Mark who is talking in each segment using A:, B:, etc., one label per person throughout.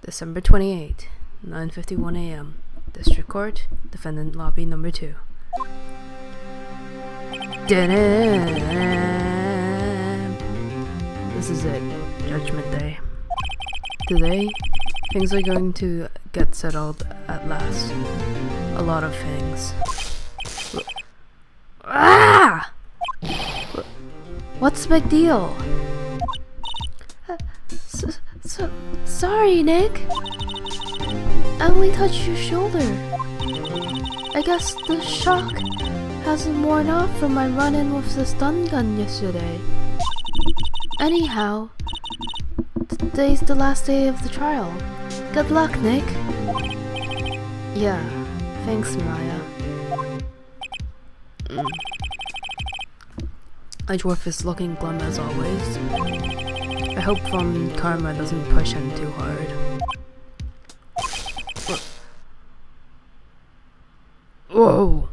A: December 28, 9:51 a.m. District Court, Defendant Lobby Number 2. This is it, Judgment Day. Today, things are going to get settled at last. A lot of things. Ah! What's the big deal? Sorry, Nick. I only touched your shoulder. I guess the shock hasn't worn off from my run-in with the stun gun yesterday. Anyhow, today's the last day of the trial. Good luck, Nick. Yeah, thanks, Maya. Edgeworth is looking glum as always. I hope Karma doesn't push him too hard. Whoa!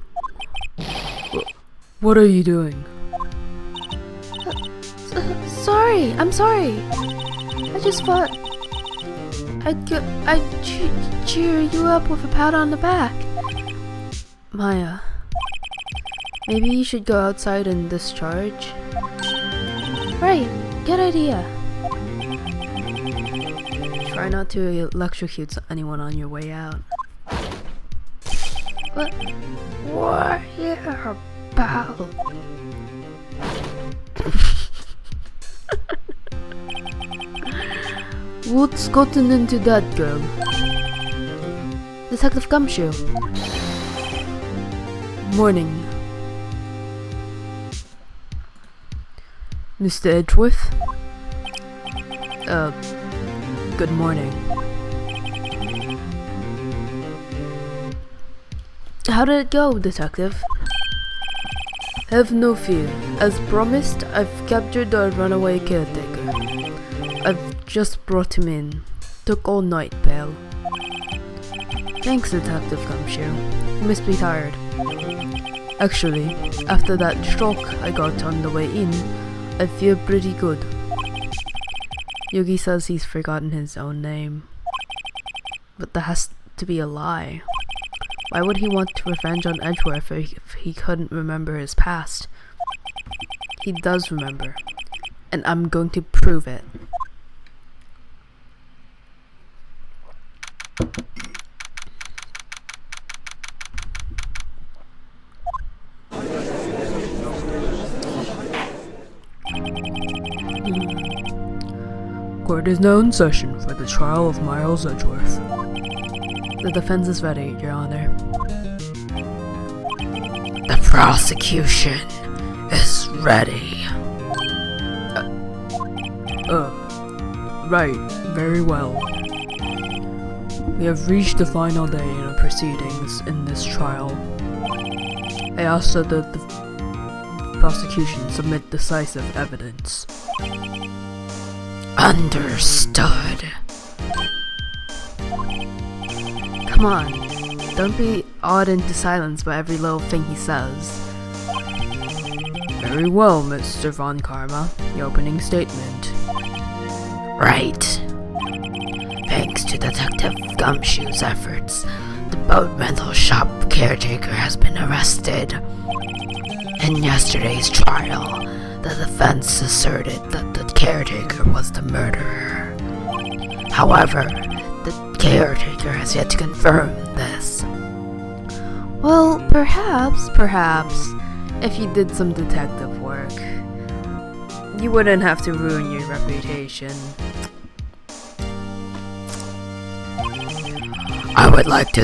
A: What are you doing? I'm sorry. I just thought I'd cheer you up with a pat on the back. Maya, maybe you should go outside and discharge. Right, good idea. Try not to electrocute anyone on your way out. What? Yeah, pal. What's gotten into that girl? Detective Gumshoe. Morning. Mr. Edgeworth? Good morning. How did it go, Detective? Have no fear. As promised, I've captured our runaway caretaker. I've just brought him in. Took all night, pal. Thanks, Detective Gumshoe. You must be tired. Actually, after that shock I got on the way in, I feel pretty good. Yogi says he's forgotten his own name. But that has to be a lie. Why would he want revenge on Edgeworth if he couldn't remember his past? He does remember, and I'm going to prove it. Court is now in session for the trial of Miles Edgeworth. The defense is ready, Your Honor. The prosecution is ready. Right, very well. We have reached the final day in the proceedings in this trial. I ask that the prosecution submit decisive evidence. Understood. Come on, don't be awed into silence by every little thing he says. Very well, Mr. Von Karma. Your opening statement. Right. Thanks to Detective Gumshoe's efforts, the boat rental shop caretaker has been arrested. In yesterday's trial, the defense asserted that the caretaker was the murderer. However, the caretaker has yet to confirm this. Well, perhaps, if you did some detective work, you wouldn't have to ruin your reputation. I would like to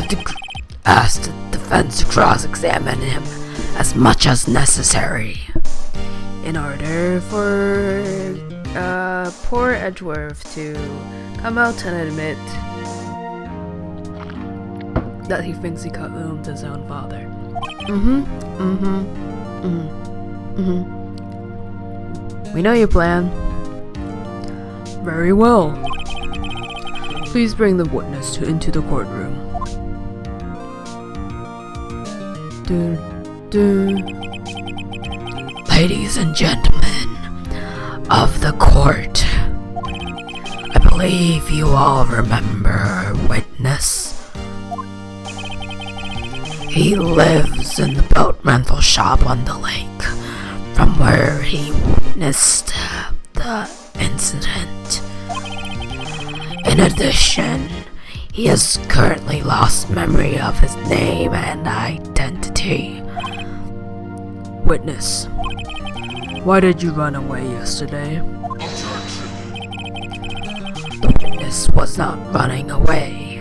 A: ask the defense to cross-examine him as much as necessary, in order for poor Edgeworth to come out and admit that he thinks he cut his own father. We know your plan. Very well. Please bring the witness into the courtroom. Ladies and gentlemen of the court, I believe you all remember our witness. He lives in the boat rental shop on the lake, from where he witnessed the incident. In addition, he has currently lost memory of his name and identity. Witness, why did you run away yesterday? The witness was not running away,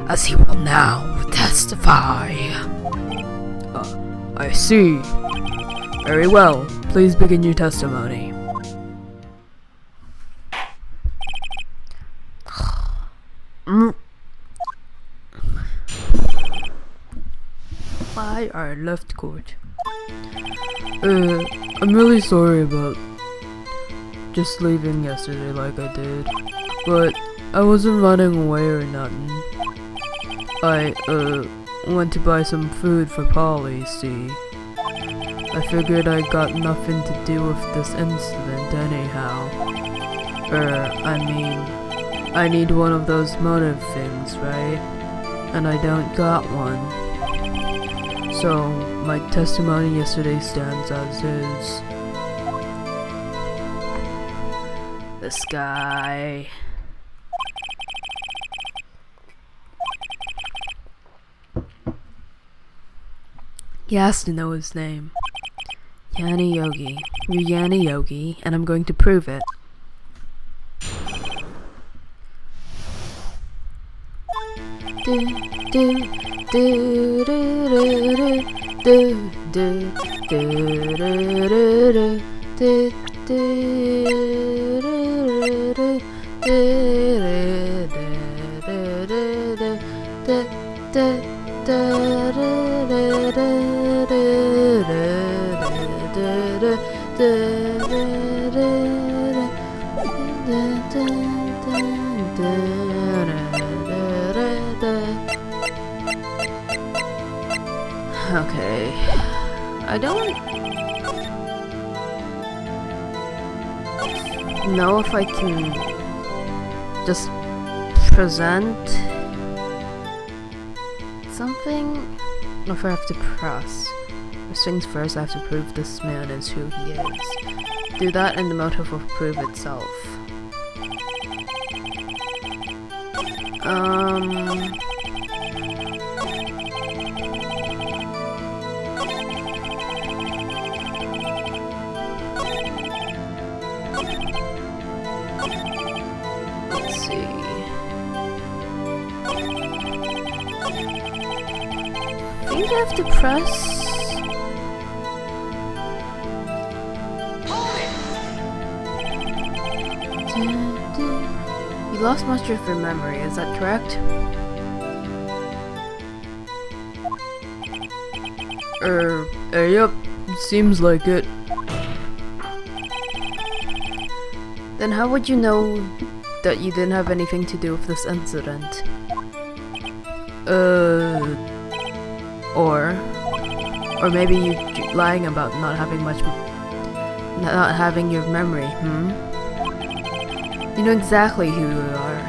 A: as he will now testify. I see. Very well. Please begin your testimony. By our left court. I'm really sorry about just leaving yesterday like I did, but I wasn't running away or nothing. I went to buy some food for Polly, see. I figured I got nothing to do with this incident anyhow. I need one of those motive things, right? And I don't got one. So, my testimony yesterday stands as is. This guy. He has to know his name. Yanni Yogi. You're Yanni Yogi, and I'm going to prove it. Okay, I don't know if I can just present something, or if I have to press. First things first, I have to prove this man is who he is. Do that and the motive will prove itself. Let's see. I think I have to press. You lost much of your memory, is that correct? Yep, seems like it. Then how would you know that you didn't have anything to do with this incident? Or maybe you lying about not having your memory, You know exactly who you are.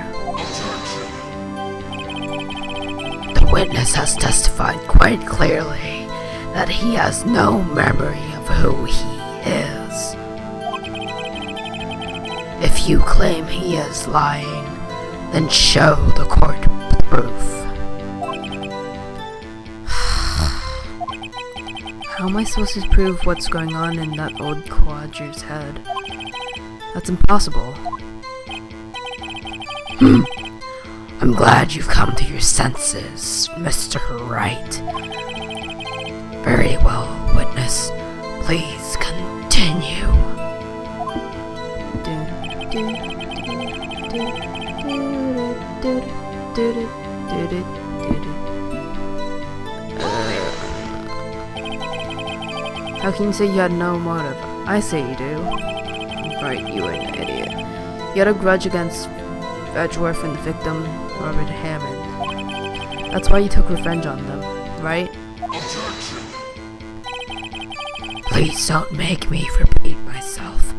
B: The witness has testified quite clearly that he has no memory of who he is. If you claim he is lying, then show the court proof.
A: How am I supposed to prove what's going on in that old quadru's head? That's impossible.
B: I'm glad you've come to your senses, Mr. Wright. Very well, witness. Please continue.
A: How can you say you had no motive? I say you do. Right, you an idiot. You had a grudge against Edgeworth and the victim, Robert Hammond. That's why you took revenge on them, right?
B: Please don't make me repeat myself,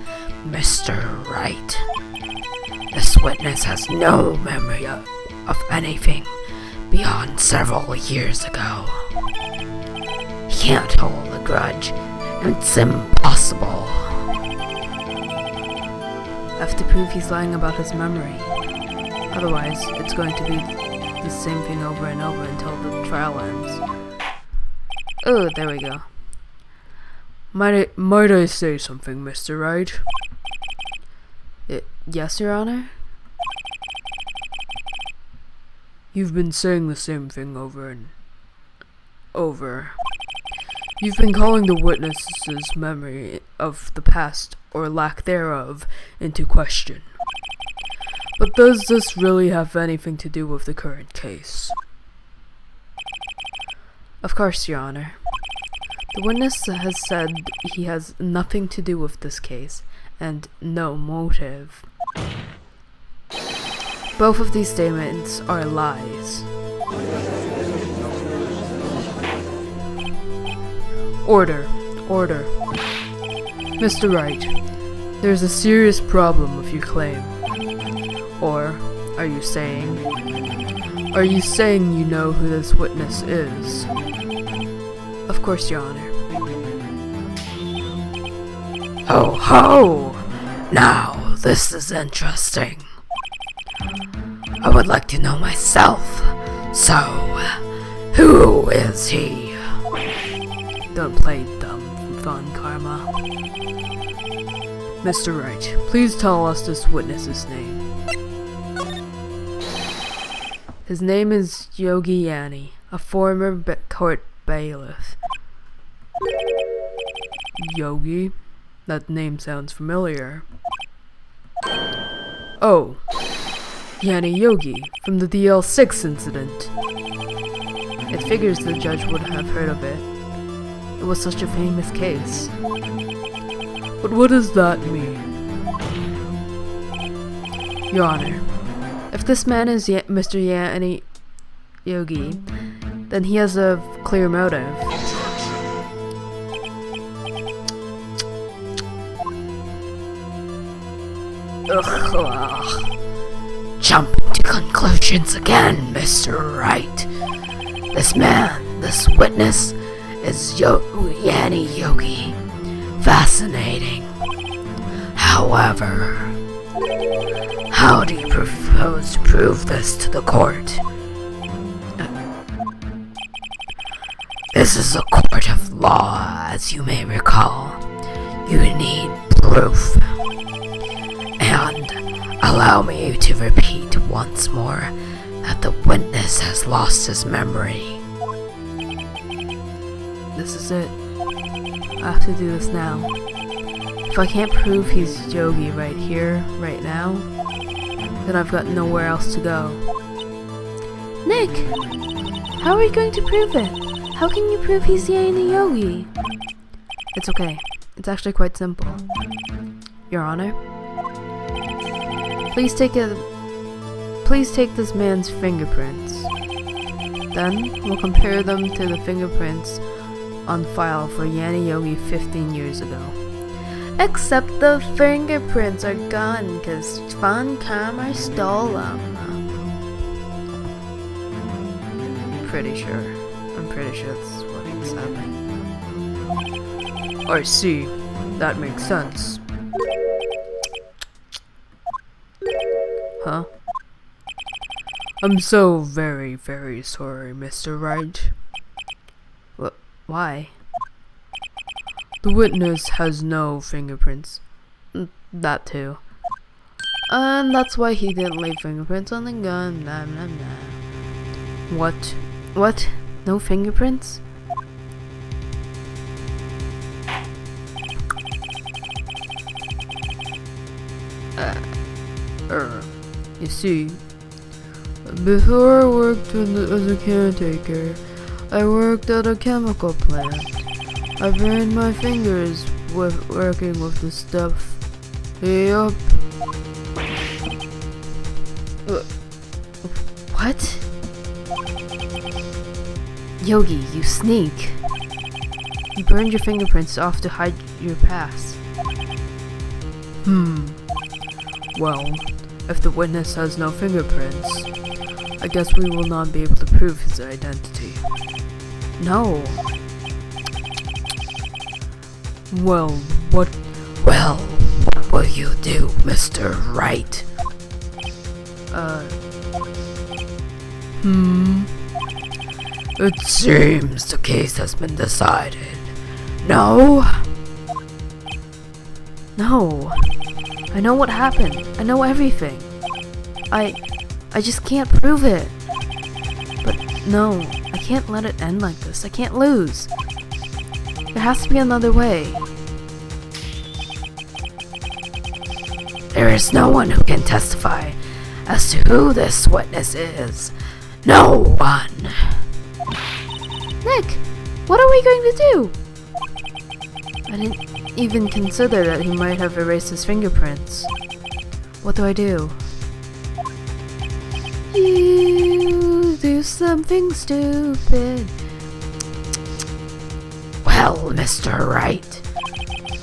B: Mr. Wright. This witness has no memory of anything beyond several years ago. He can't hold a grudge. It's impossible.
A: I have to prove he's lying about his memory. Otherwise, it's going to be the same thing over and over until the trial ends. Oh, there we go. Might I say something, Mr. Wright? Yes, Your Honor? You've been saying the same thing over and over. You've been calling the witness's memory of the past, or lack thereof, into question. But does this really have anything to do with the current case? Of course, Your Honor. The witness has said he has nothing to do with this case, and no motive. Both of these statements are lies. Order. Mr. Wright, there's a serious problem with your claim. Or, are you saying you know who this witness is? Of course, Your Honor.
B: Oh ho! Now, this is interesting. I would like to know myself. So, who is he?
A: Don't play dumb fun, Karma. Mr. Wright, please tell us this witness's name. His name is Yogi Yanni, a former court bailiff. Yogi? That name sounds familiar. Oh, Yanni Yogi, from the DL6 incident. It figures the judge would have heard of it. It was such a famous case. But what does that mean? Your Honor, if this man is Mr. Yanni Yogi, then he has a clear motive.
B: Ugh. Jumping to conclusions again, Mr. Wright. This witness is Yanni Yogi. Fascinating. However, how do you propose to prove this to the court? This is a court of law, as you may recall. You need proof. And allow me to repeat once more that the witness has lost his memory.
A: This is it. I have to do this now. If I can't prove he's Yogi right here, right now, then I've got nowhere else to go. Nick! How are we going to prove it? How can you prove he's a yogi? It's okay. It's actually quite simple. Your Honor, please take this man's fingerprints. Then we'll compare them to the fingerprints on file for Yanni Yogi 15 years ago. Except the fingerprints are gone because Von Karma stole them. I'm pretty sure that's what is happening. I see. That makes sense. Huh? I'm so very, very sorry, Mr. Wright. Why? The witness has no fingerprints. That too. And that's why he didn't leave fingerprints on the gun. Nah, nah, nah. What? What? No fingerprints? You see, before I worked as a caretaker, I worked at a chemical plant. I burned my fingers working with the stuff. Yup. What? Yogi, you sneak. You burned your fingerprints off to hide your past. Well, if the witness has no fingerprints, I guess we will not be able to prove his identity. No. Well, what
B: will you do, Mr. Wright? It seems the case has been decided. No?
A: No. I know what happened. I know everything. I just can't prove it. But no, I can't let it end like this. I can't lose. There has to be another way.
B: There is no one who can testify as to who this witness is. No one.
A: Nick, what are we going to do? I didn't even consider that he might have erased his fingerprints. What do I do? You do something stupid.
B: Well, Mr. Wright,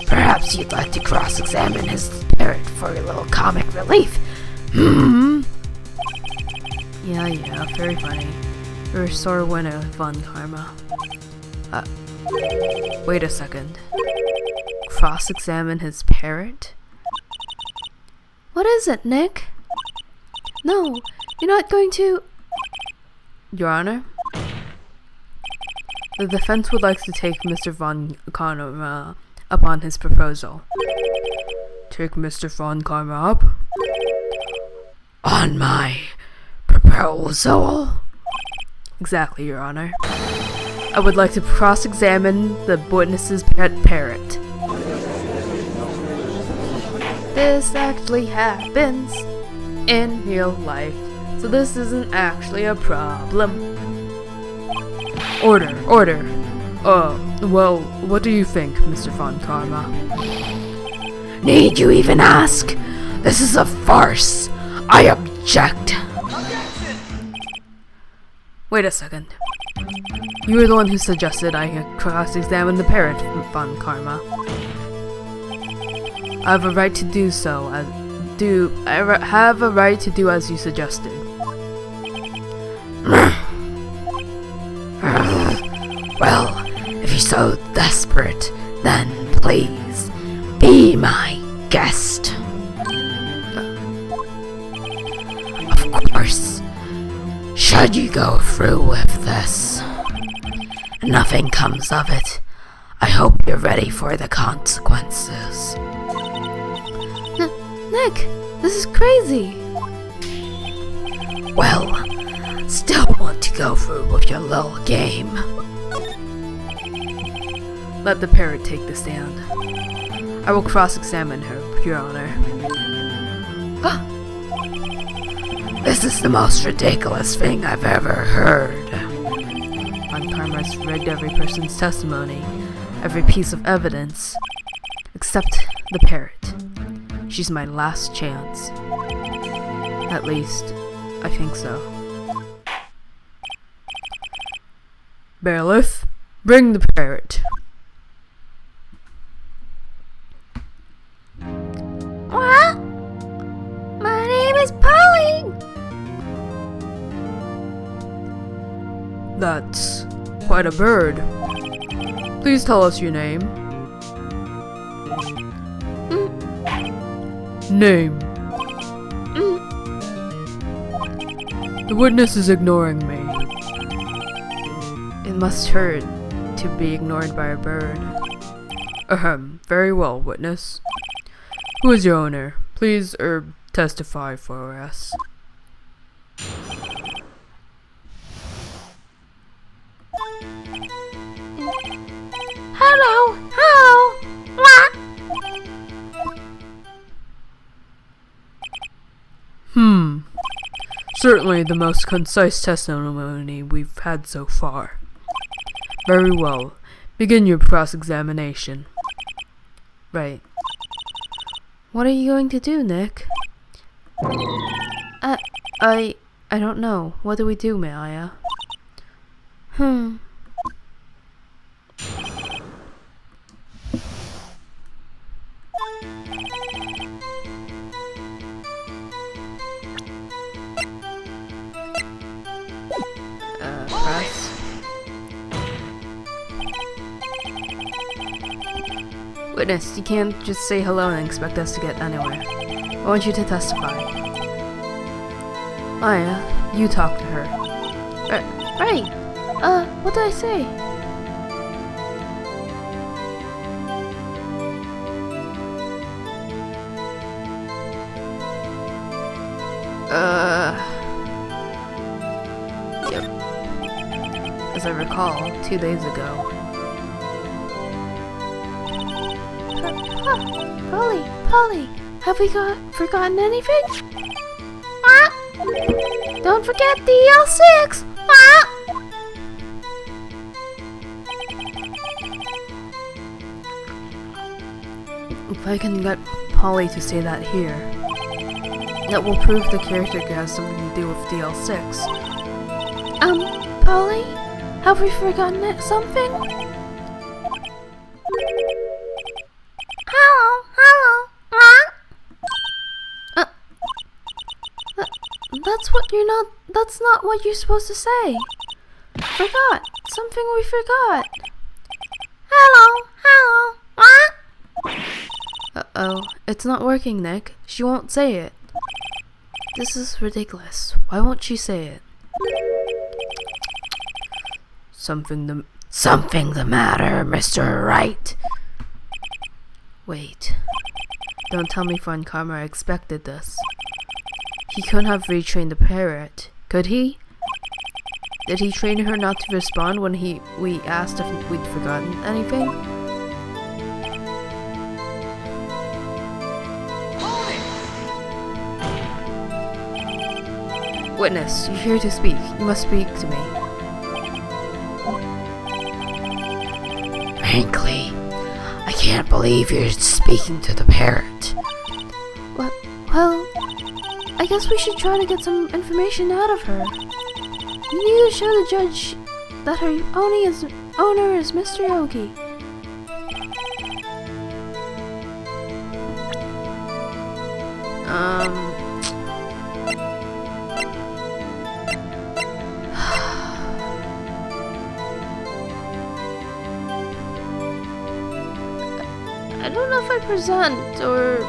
B: perhaps you'd like to cross-examine his spirit for a little comic relief.
A: Yeah, very funny. You're a sore winner, Von Karma. Wait a second. Cross-examine his parrot? What is it, Nick? No, you're not going to... Your Honor? The defense would like to take Mr. Von Karma up on his proposal. Take Mr. Von Karma up?
B: On my proposal?
A: Exactly, Your Honor. I would like to cross-examine the witness's pet parrot. This actually happens in real life, so this isn't actually a problem. Order. Well, what do you think, Mr. Von Karma?
B: Need you even ask? This is a farce. I object.
A: Wait a second. You were the one who suggested I cross-examine the parrot, Von Karma. I have a right to do so. I have a right to do as you suggested.
B: Well, if you're so desperate, then please be my guest. Of course, should you go through with this, and nothing comes of it, I hope you're ready for the consequences.
A: Nick, this is crazy.
B: Well, still want to go through with your little game.
A: Let the parrot take the stand. I will cross-examine her, Your Honor.
B: This is the most ridiculous thing I've ever heard.
A: Von Karma's rigged every person's testimony, every piece of evidence, except the parrot. She's my last chance. At least, I think so. Bailiff, bring the parrot.
C: What? My name is Polly.
A: That's quite a bird. Please tell us your name. Name. The witness is ignoring me. It must hurt to be ignored by a bird. Ahem. Very well, witness. Who is your owner? Please, testify for us.
C: Hello. What?
A: Certainly the most concise testimony we've had so far. Very well. Begin your cross-examination. Right. What are you going to do, Nick? I don't know. What do we do, Maya? Press. Witness, you can't just say hello and expect us to get anywhere. I want you to testify. Maya, you talk to her.
C: Right. What did I say?
A: Yep. As I recall, 2 days ago.
C: Polly, have we forgotten anything? What? Don't forget DL6! What?
A: If I can get Polly to say that here, that will prove the caretaker has something to do with DL6.
C: Polly, have we forgotten something? Hello, what? That's not what you're supposed to say. Forgot. Something we forgot. Hello, what?
A: Uh-oh, it's not working, Nick. She won't say it. This is ridiculous. Why won't she say it? Something the matter, Mr. Wright. Wait. Don't tell me Von Karma expected this. He couldn't have retrained the parrot, could he? Did he train her not to respond when we asked if we'd forgotten anything? Witness, you're here to speak. You must speak to me.
B: Frankly, I can't believe you're speaking to the parrot.
C: Well, I guess we should try to get some information out of her. You need to show the judge that her owner is Mr. Yogi. I don't know if I present or...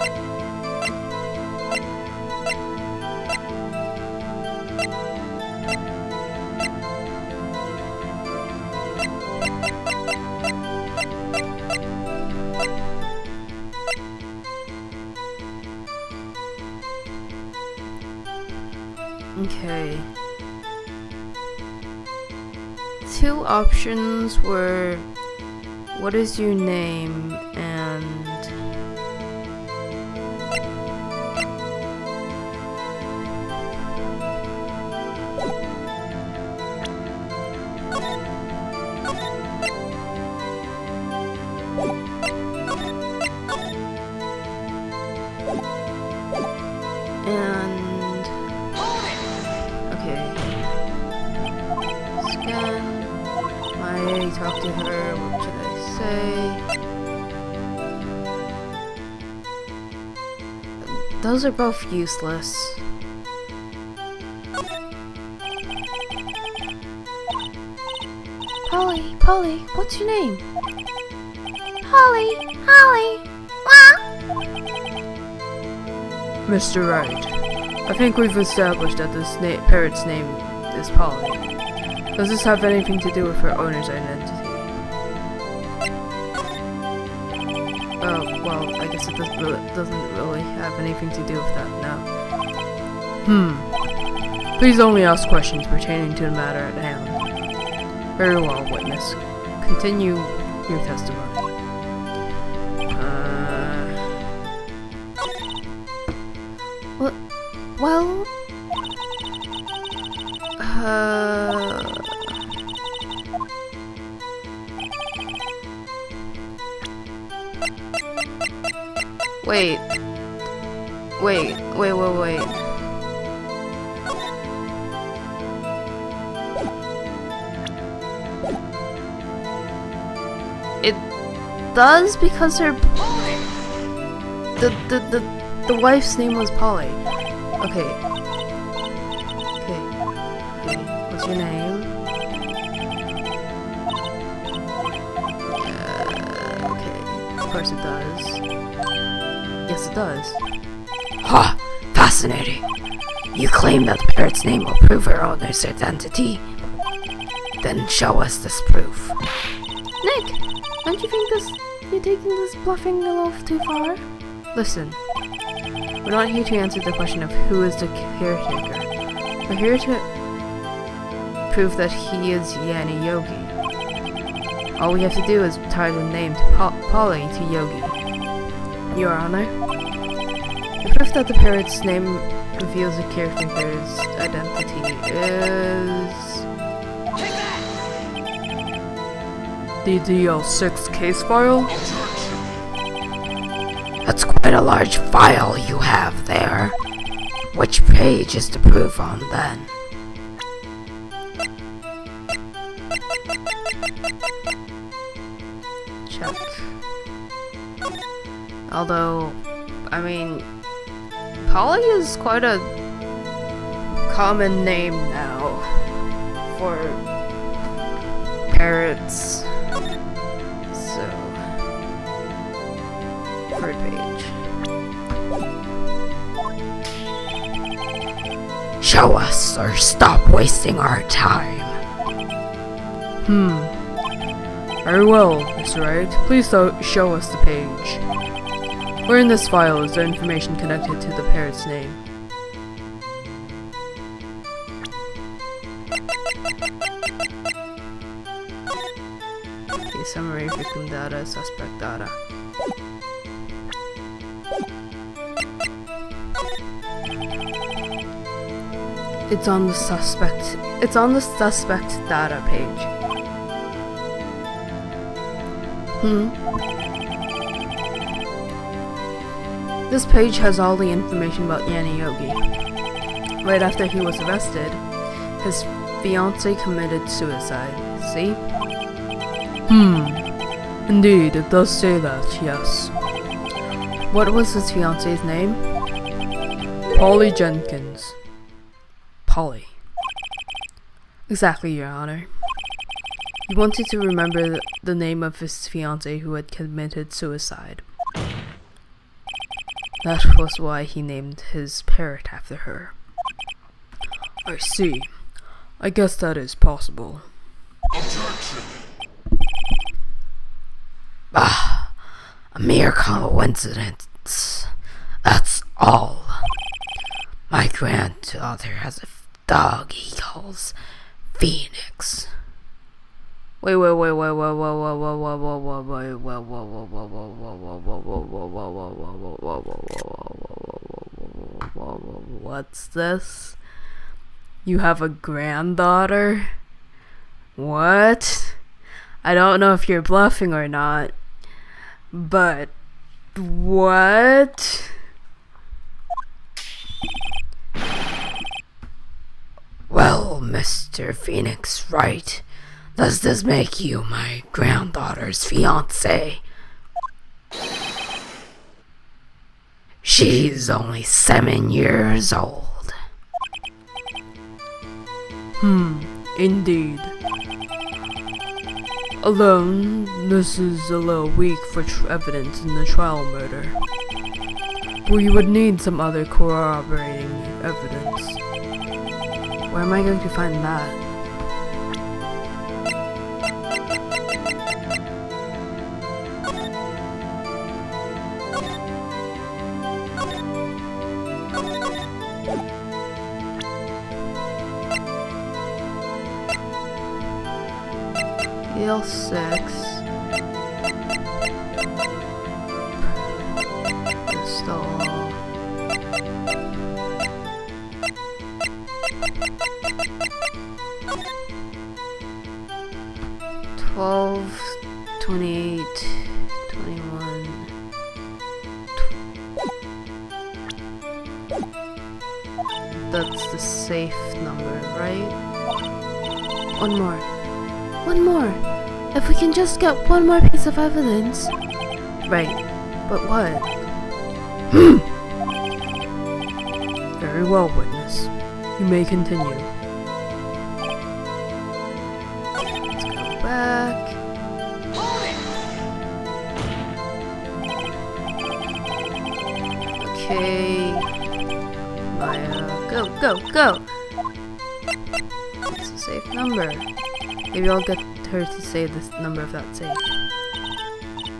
A: Okay. 2 options were, what is your name, and Okay, talk to her. What should I say? Those are both useless.
C: Polly, what's your name? Holly.
A: Mr. Wright, I think we've established that this parrot's name is Polly. Does this have anything to do with her owner's identity? Oh, well, I guess it doesn't really have anything to do with that, no. Please only ask questions pertaining to the matter at hand. Very well, witness. Continue your testimony.
C: Well,
A: Wait.
C: it does because her
A: The wife's name was Polly. Okay. What's your name? Yeah, okay. Of course it does. Yes, it does.
B: Ha! Fascinating. You claim that the parrot's name will prove her owner's identity? Then show us this proof.
C: Nick, don't you think you're taking this bluffing a little too far?
A: Listen. We're not here to answer the question of who is the caretaker. We're here to prove that he is Yanni Yogi. All we have to do is tie the name to Polly to Yogi. Your Honor, the proof that the parrot's name reveals the caretaker's identity is the DL6 case file.
B: That's quite a large file you have there. Which page is the proof on then?
A: Check. Although, I mean, Polly is quite a common name now for parrots. So, third page.
B: Show us or stop wasting our time.
A: Very well, Mr. Wright. Please show us the page. Where in this file is there information connected to the parrot's name? Okay, summary, victim data, suspect data. It's on the suspect data page. This page has all the information about Yanni Yogi. Right after he was arrested, his fiancée committed suicide. See? Indeed, it does say that, yes. What was his fiancée's name? Polly Jenkins. Polly. Exactly, Your Honor. He wanted to remember the name of his fiancée who had committed suicide. That was why he named his parrot after her. I see. I guess that is possible.
B: A mere coincidence. That's all. My granddaughter has a dog he calls Phoenix.
A: What's this? You have a granddaughter? What? I don't know if you're bluffing or not, but what?
B: Well, Mr. Phoenix Wright, Does this make you my granddaughter's fiancé? She's only 7 years old.
A: Indeed. Alone, this is a little weak for evidence in the trial murder. We would need some other corroborating evidence. Where am I going to find that? L6 Pistol 12, 28, 21. That's the safe number, right? One more.
C: One more. If we can just get one more piece of evidence.
A: Right. But what? Very well, witness. You may continue. Let's go back. Okay. Maya, go! It's a safe number. Maybe I'll get her to say this number of that safe.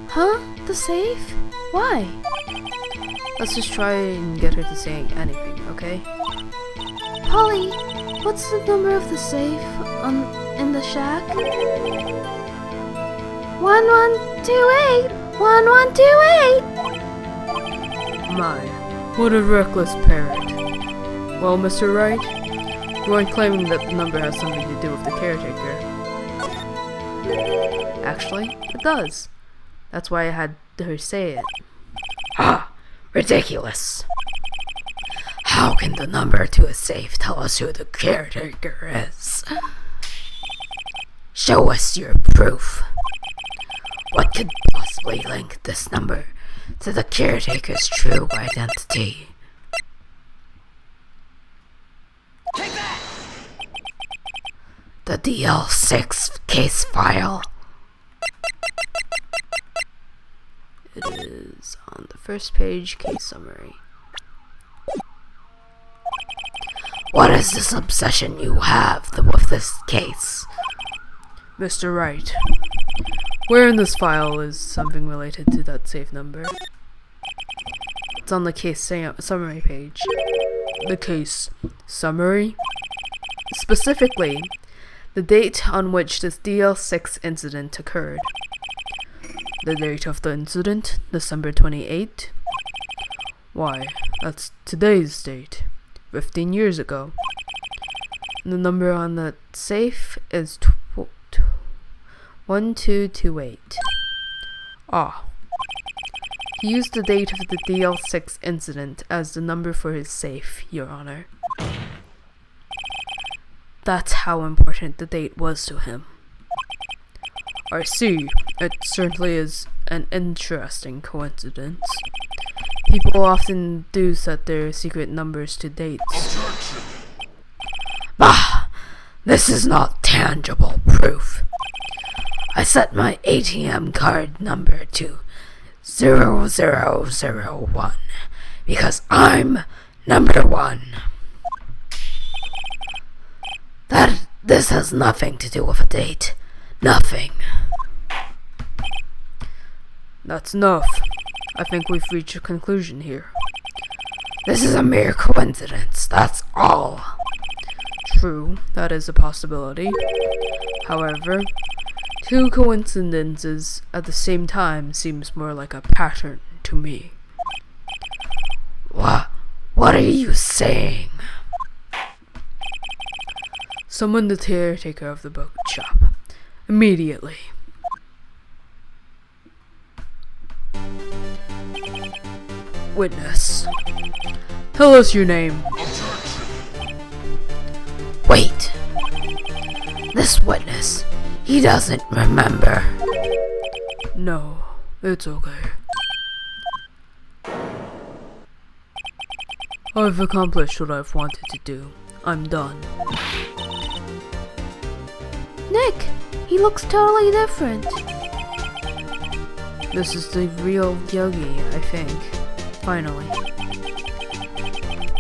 C: Huh? The safe? Why?
A: Let's just try and get her to say anything, okay?
C: Polly, what's the number of the safe in the shack? 1128! 1128!
A: My, what a reckless parent. Well, Mr. Wright, you aren't claiming that the number has something to do with the caretaker. Actually, it does. That's why I had her say it.
B: Ah, ridiculous. How can the number to a safe tell us who the caretaker is? Show us your proof. What could possibly link this number to the caretaker's true identity?
D: Take that!
B: The DL6 case file.
A: It is on the first page, case summary.
B: What is this obsession you have with this case?
A: Mr. Wright, where in this file is something related to that safe number? It's on the case summary page. The case summary? Specifically, the date on which this DL6 incident occurred. The date of the incident, December 28. Why, that's today's date, 15 years ago. The number on the safe is 1228. Ah. He used the date of the DL6 incident as the number for his safe, Your Honor. That's how important the date was to him. I see. It certainly is an interesting coincidence. People often do set their secret numbers to dates.
B: Bah! This is not tangible proof. I set my ATM card number to 0001 because I'm number one. This has nothing to do with a date. Nothing.
A: That's enough. I think we've reached a conclusion here.
B: This is a mere coincidence, that's all.
A: True, that is a possibility. However, two coincidences at the same time seems more like a pattern to me.
B: What are you saying?
A: Summon the caretaker of the bookshop. Immediately. Witness. Tell us your name.
B: Wait. This witness, He doesn't remember.
A: No, it's okay. I've accomplished what I've wanted to do. I'm done.
C: Nick, he looks totally different.
A: This is the real Yogi, I think. Finally.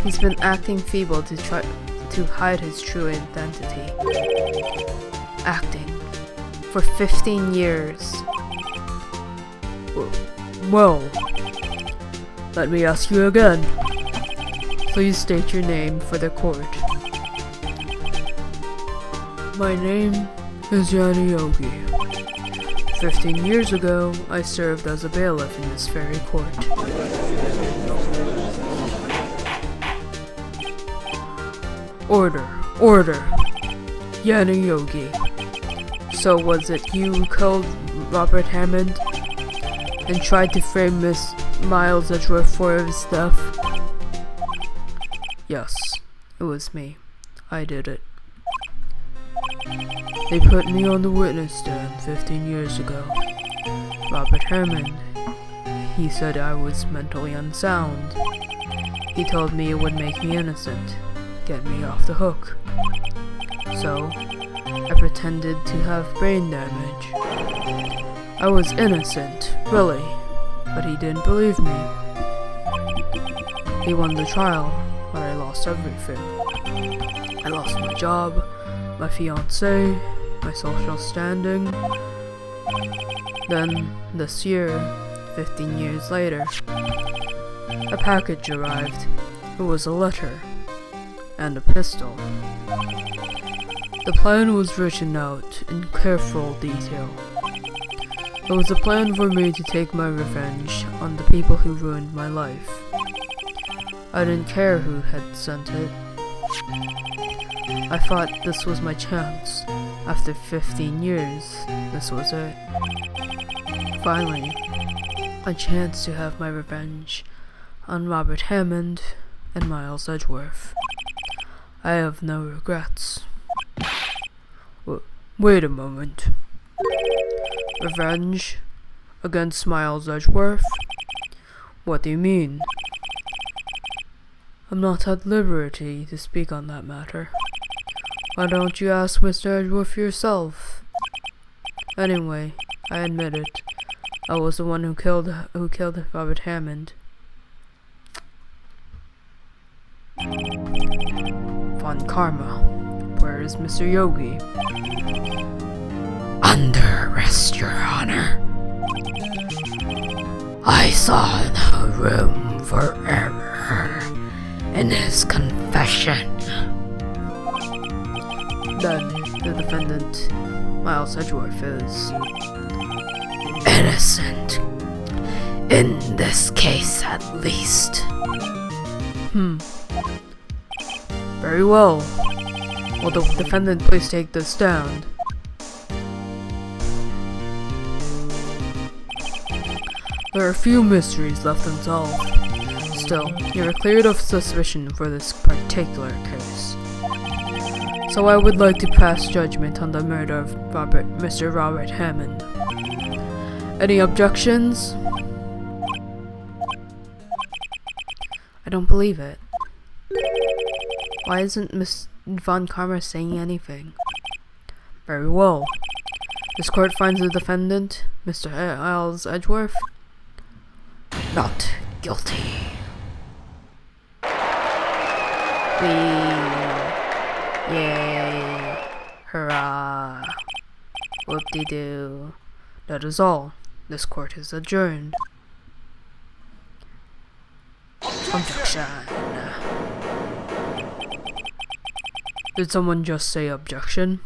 A: He's been acting feeble to try to hide his true identity. Acting. For 15 years. Well, let me ask you again. Please state your name for the court. My name is Yanni Yogi. 15 years ago, I served as a bailiff in this very court. Order, order. Yanni Yogi. So was it you who killed Robert Hammond and tried to frame Miss Miles Edgeworth for his death? Yes, it was me. I did it. They put me on the witness stand 15 years ago. Robert Hammond. He said I was mentally unsound. He told me it would make me innocent, get me off the hook. So, I pretended to have brain damage. I was innocent, really, but he didn't believe me. He won the trial, but I lost everything. I lost my job, my fiancé, my social standing. Then, this year, 15 years later, a package arrived. It was a letter and a pistol. The plan was written out in careful detail. It was a plan for me to take my revenge on the people who ruined my life. I didn't care who had sent it. I thought this was my chance. After 15 years, this was it. Finally, a chance to have my revenge on Robert Hammond and Miles Edgeworth. I have no regrets. Wait a moment. Revenge against Miles Edgeworth? What do you mean? I'm not at liberty to speak on that matter. Why don't you ask Mr. Edgeworth yourself? Anyway, I admit it. I was the one who killed Robert Hammond. Von Karma. Where is Mr. Yogi?
B: Under arrest, Your Honor. I saw no room for error in his confession.
A: Then, the defendant, Miles Edgeworth, is
B: innocent. In this case, at least.
A: Very well. Will the defendant please take the stand? There are few mysteries left unsolved. Still, you are cleared of suspicion for this particular case. So I would like to pass judgment on the murder of Mr. Robert Hammond. Any objections? I don't believe it. Why isn't Miss Von Karma saying anything? Very well. This court finds the defendant, Mr. Miles Edgeworth,
B: not guilty.
A: Yay! Hurrah! Whoop-de-doo. That is all. This court is adjourned. Objection. Did someone just say objection?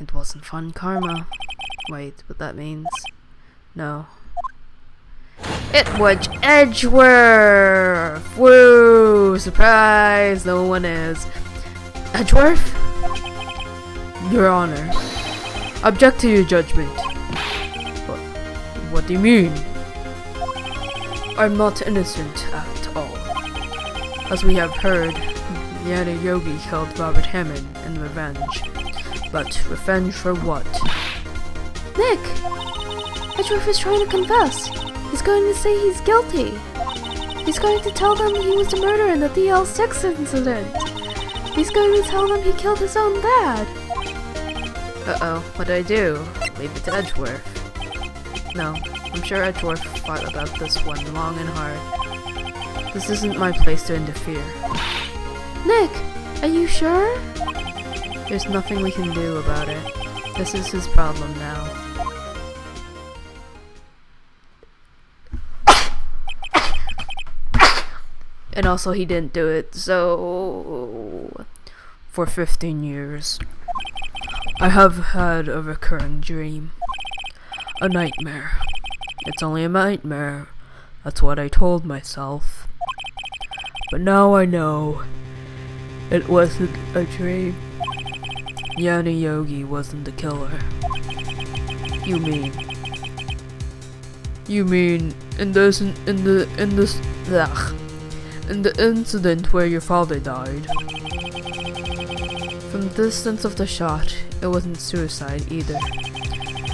A: It wasn't Von Karma. Wait, what that means? No. It was Edgeworth! Woo! Surprise! No one is. Edgeworth? Your Honor. Object to your judgment. What do you mean? I'm not innocent at all. As we have heard, Yanni Yogi killed Robert Hammond in revenge. But revenge for what?
C: Nick! Edgeworth is trying to confess. He's going to say he's guilty. He's going to tell them he was the murderer in the DL6 incident. He's going to tell them he killed his own dad.
A: Uh-oh, what'd I do? Leave it to Edgeworth. No, I'm sure Edgeworth thought about this one long and hard. This isn't my place to interfere.
C: Nick, are you sure?
A: There's nothing we can do about it. This is his problem now. And also he didn't do it, so... For 15 years, I have had a recurring dream. A nightmare. It's only a nightmare. That's what I told myself. But now I know it wasn't a dream. Yanni Yogi wasn't the killer. You mean in the incident where your father died? From the distance of the shot, it wasn't suicide either.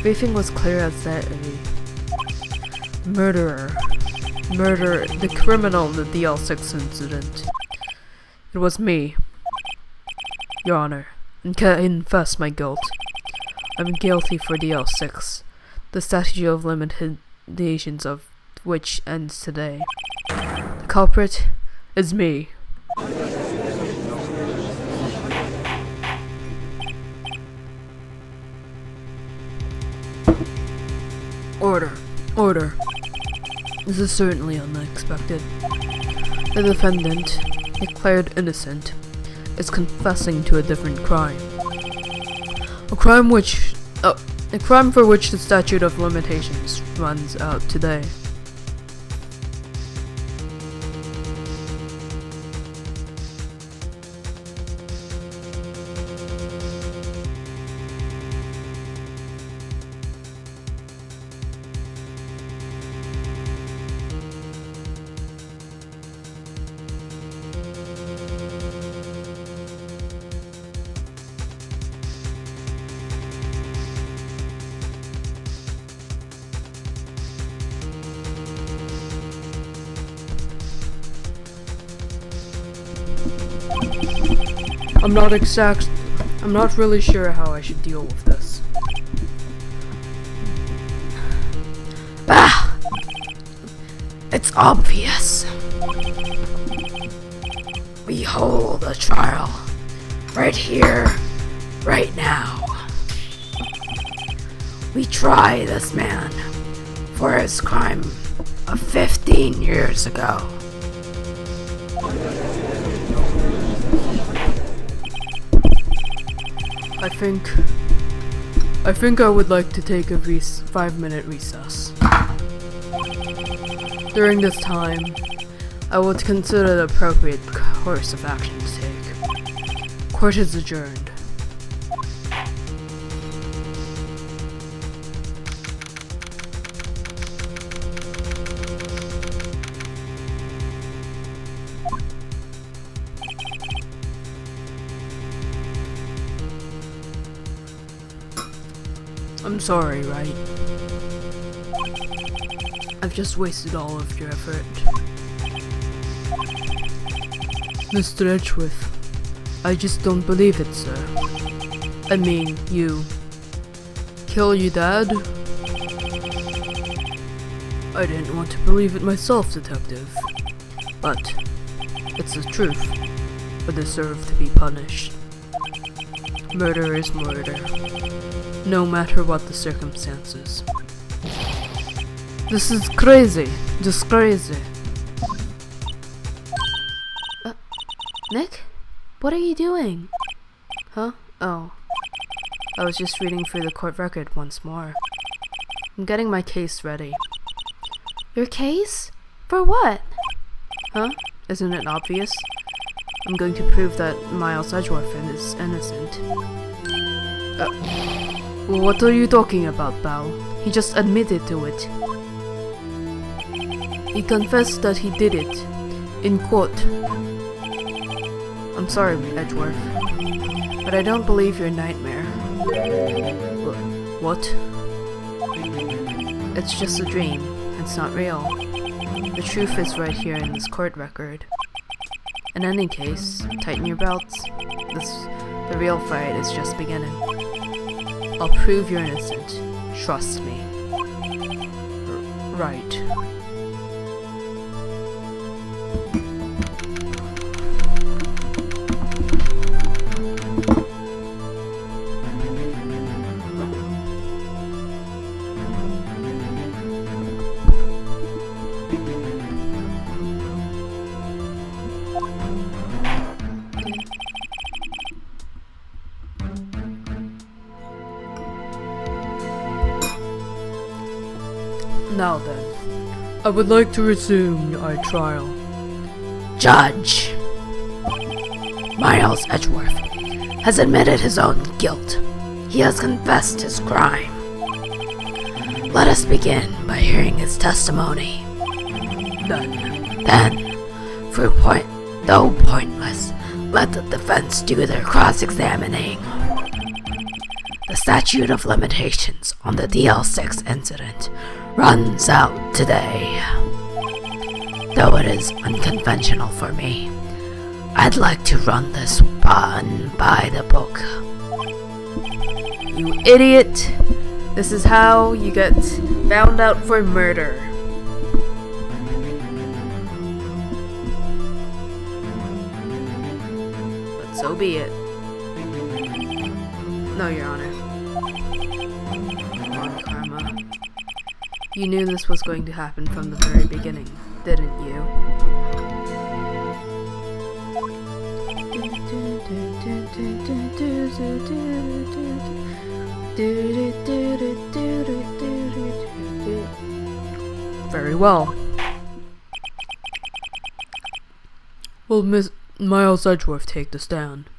A: Briefing was clear as day. Murder, the criminal in the DL6 incident. It was me. Your Honor, and can I confess my guilt? I'm guilty for DL6, the statute of limitations of which ends today. The culprit is me. Order. This is certainly unexpected. The defendant, declared innocent, is confessing to a different crime. A crime for which the statute of limitations runs out today. I'm not really sure how I should deal with this.
B: It's obvious. We hold a trial right here, right now. We try this man for his crime of 15 years ago.
A: I think I would like to take a 5-minute recess. During this time, I would consider the appropriate course of action to take. Court is adjourned. I'm sorry, right? I've just wasted all of your effort. Mr. Edgeworth, I just don't believe it, sir. I mean, you kill your dad? I didn't want to believe it myself, detective. But it's the truth. I deserve to be punished. Murder is murder, no matter what the circumstances. This is crazy, just crazy.
C: Nick? What are you doing?
A: Huh? Oh. I was just reading through the court record once more. I'm getting my case ready.
C: Your case? For what?
A: Huh? Isn't it obvious? I'm going to prove that Miles Edgeworth is innocent. Well, what are you talking about, Bao? He just admitted to it. He confessed that he did it. In court. I'm sorry, Edgeworth, but I don't believe your nightmare. What? It's just a dream. It's not real. The truth is right here in this court record. In any case, tighten your belts. The real fight is just beginning. I'll prove you're innocent. Trust me. Right. Now then, I would like to resume our trial.
B: Judge, Miles Edgeworth has admitted his own guilt. He has confessed his crime. Let us begin by hearing his testimony. Then, though pointless, let the defense do their cross-examining. The statute of limitations on the DL6 incident runs out today. Though it is unconventional for me, I'd like to run this one by the book.
A: You idiot! This is how you get found out for murder. But so be it. No, Your Honor. Come on, Karma. You knew this was going to happen from the very beginning, didn't you? Very well. Will Miss Miles Edgeworth take the stand?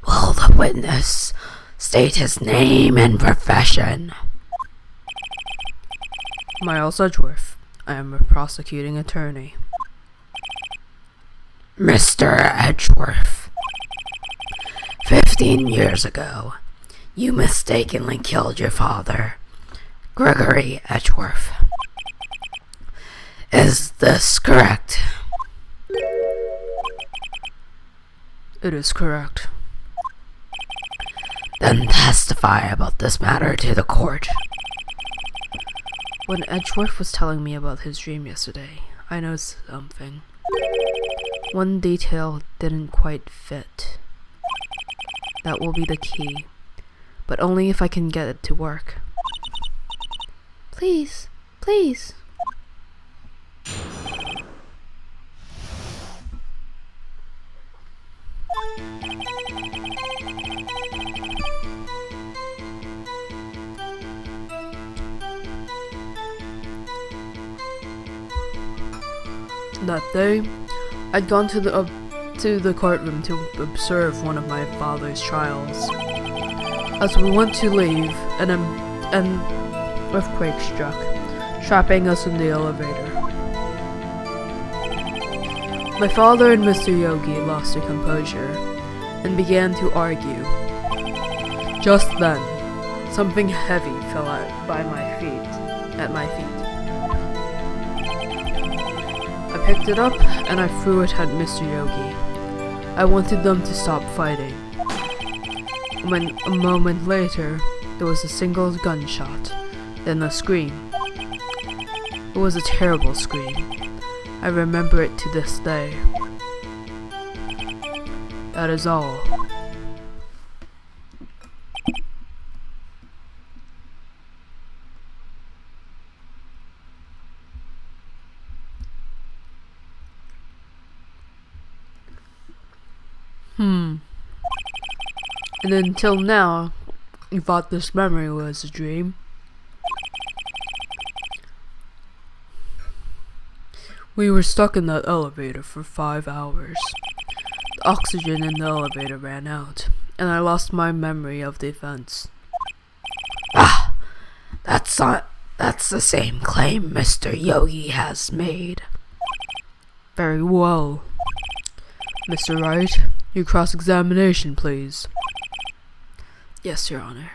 B: Will the witness state his name and profession?
A: Miles Edgeworth. I am a prosecuting attorney.
B: Mr. Edgeworth, 15 years ago, you mistakenly killed your father, Gregory Edgeworth. Is this correct?
A: It is correct.
B: Then testify about this matter to the court.
A: When Edgeworth was telling me about his dream yesterday, I noticed something. One detail didn't quite fit. That will be the key, but only if I can get it to work.
C: Please, please.
A: That day, I'd gone to the courtroom to observe one of my father's trials. As we went to leave, an earthquake struck, trapping us in the elevator. My father and Mr. Yogi lost their composure and began to argue. Just then, something heavy fell out at my feet. I picked it up and I threw it at Mr. Yogi. I wanted them to stop fighting. When a moment later, there was a single gunshot, then a scream. It was a terrible scream. I remember it to this day. That is all. And until now, you thought this memory was a dream. We were stuck in that elevator for 5 hours. The oxygen in the elevator ran out, and I lost my memory of the events.
B: That's the same claim Mr. Yogi has made.
A: Very well. Mr. Wright, your cross-examination, please. Yes, Your Honor.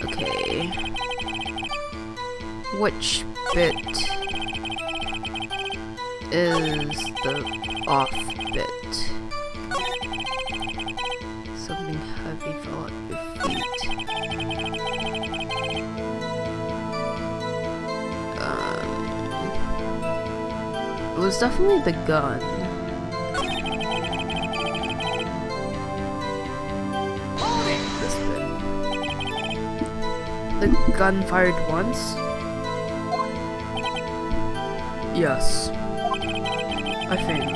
A: Okay. Which bit is the off bit? Something heavy fell at your feet. It was definitely the gun. This bit. The gun fired once? Yes. I think.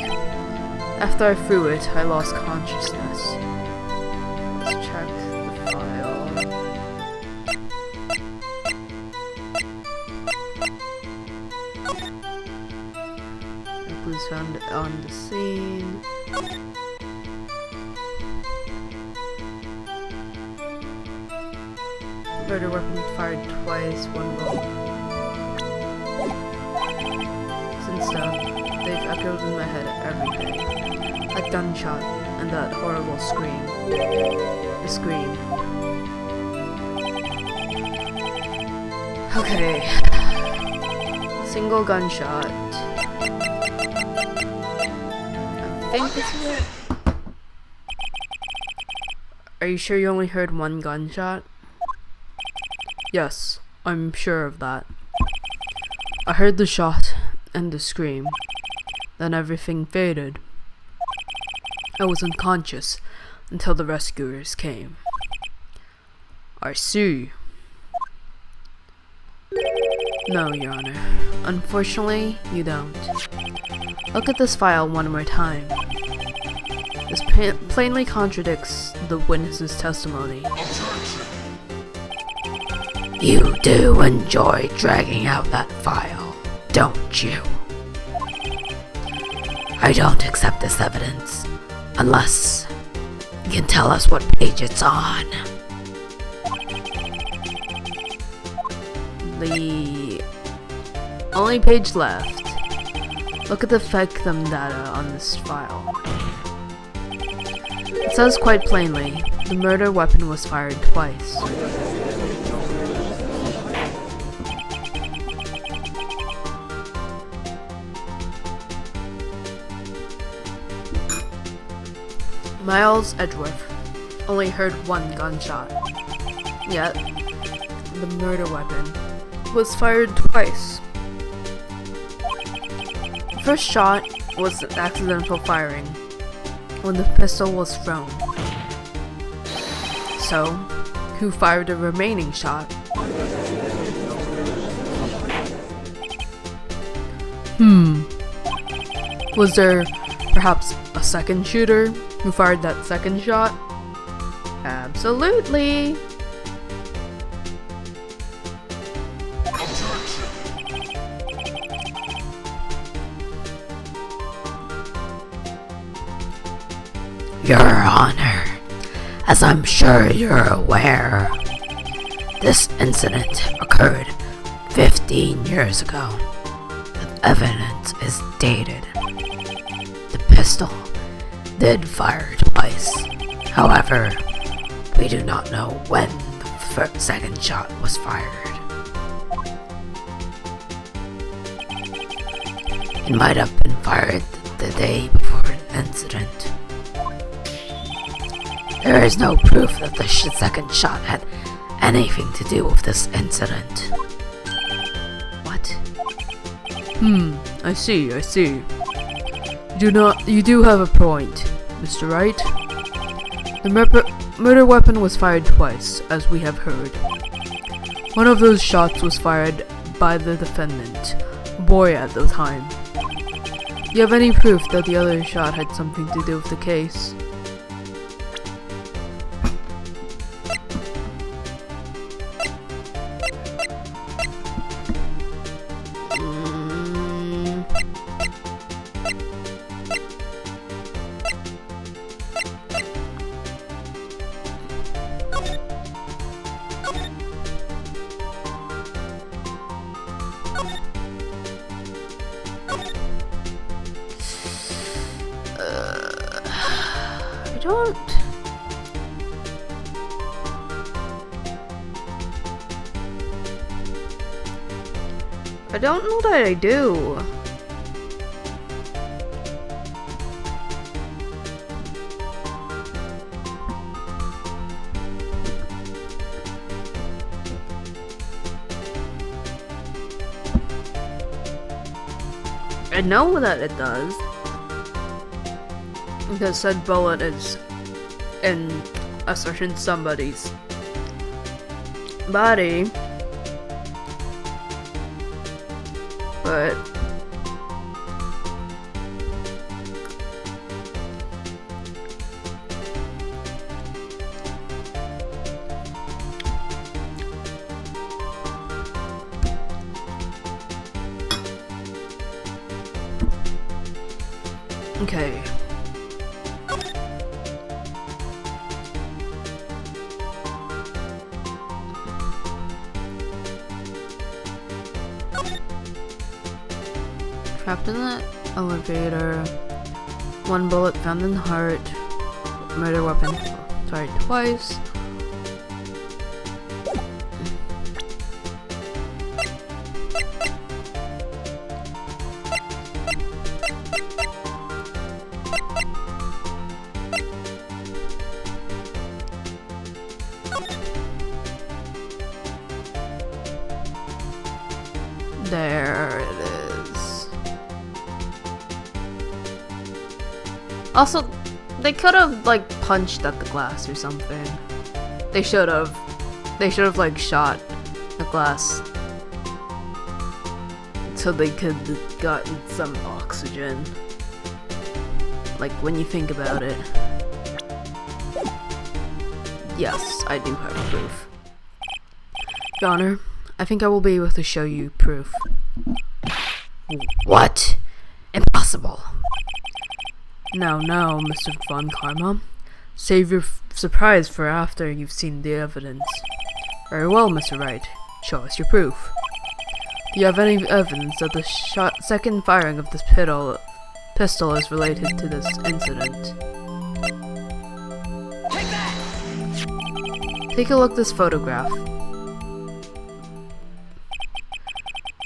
A: After I threw it, I lost consciousness. Let's check the file. Police found it on the scene. Murder weapon fired twice, one roll. Since then, they've echoed in my head every day. That gunshot and that horrible scream. The scream. Okay. Single gunshot. I think this is it. Are you sure you only heard one gunshot? Yes, I'm sure of that. I heard the shot and the scream. Then everything faded. I was unconscious until the rescuers came. I see. No, Your Honor. Unfortunately, you don't. Look at this file one more time. This plainly contradicts the witness's testimony.
B: You do enjoy dragging out that file, don't you? I don't accept this evidence unless you can tell us what page it's on.
A: The only page left. Look at the victim data on this file. It says quite plainly, the murder weapon was fired twice. Miles Edgeworth only heard one gunshot, yet the murder weapon was fired twice. The first shot was an accidental firing when the pistol was thrown. So, who fired the remaining shot? Was there perhaps a second shooter who fired that second shot? Absolutely!
B: Your Honor, as I'm sure you're aware, this incident occurred 15 years ago. The evidence is dated. The pistol did fire twice. However, we do not know when the second shot was fired. It might have been fired the day before the incident. There is no proof that the second shot had anything to do with this incident.
A: What? I see. You do have a point, Mr. Wright. The murder weapon was fired twice, as we have heard. One of those shots was fired by the defendant, a boy at the time. Do you have any proof that the other shot had something to do with the case? I don't know that I do. I know that it does. Because said bullet is in a certain somebody's body. But okay. Trapped in the elevator. One bullet found in the heart. Murder weapon fired twice. There it is. Also, they could have like punched at the glass or something. They should have. They should have like shot the glass so they could have gotten some oxygen. Like when you think about it. Yes, I do have proof. Your Honor, I think I will be able to show you proof.
B: What? Impossible.
A: Now, Mr. Von Karma. Save your surprise for after you've seen the evidence. Very well, Mr. Wright. Show us your proof. Do you have any evidence that the second firing of this pistol is related to this incident?
D: Take that!
A: Take a look at this photograph.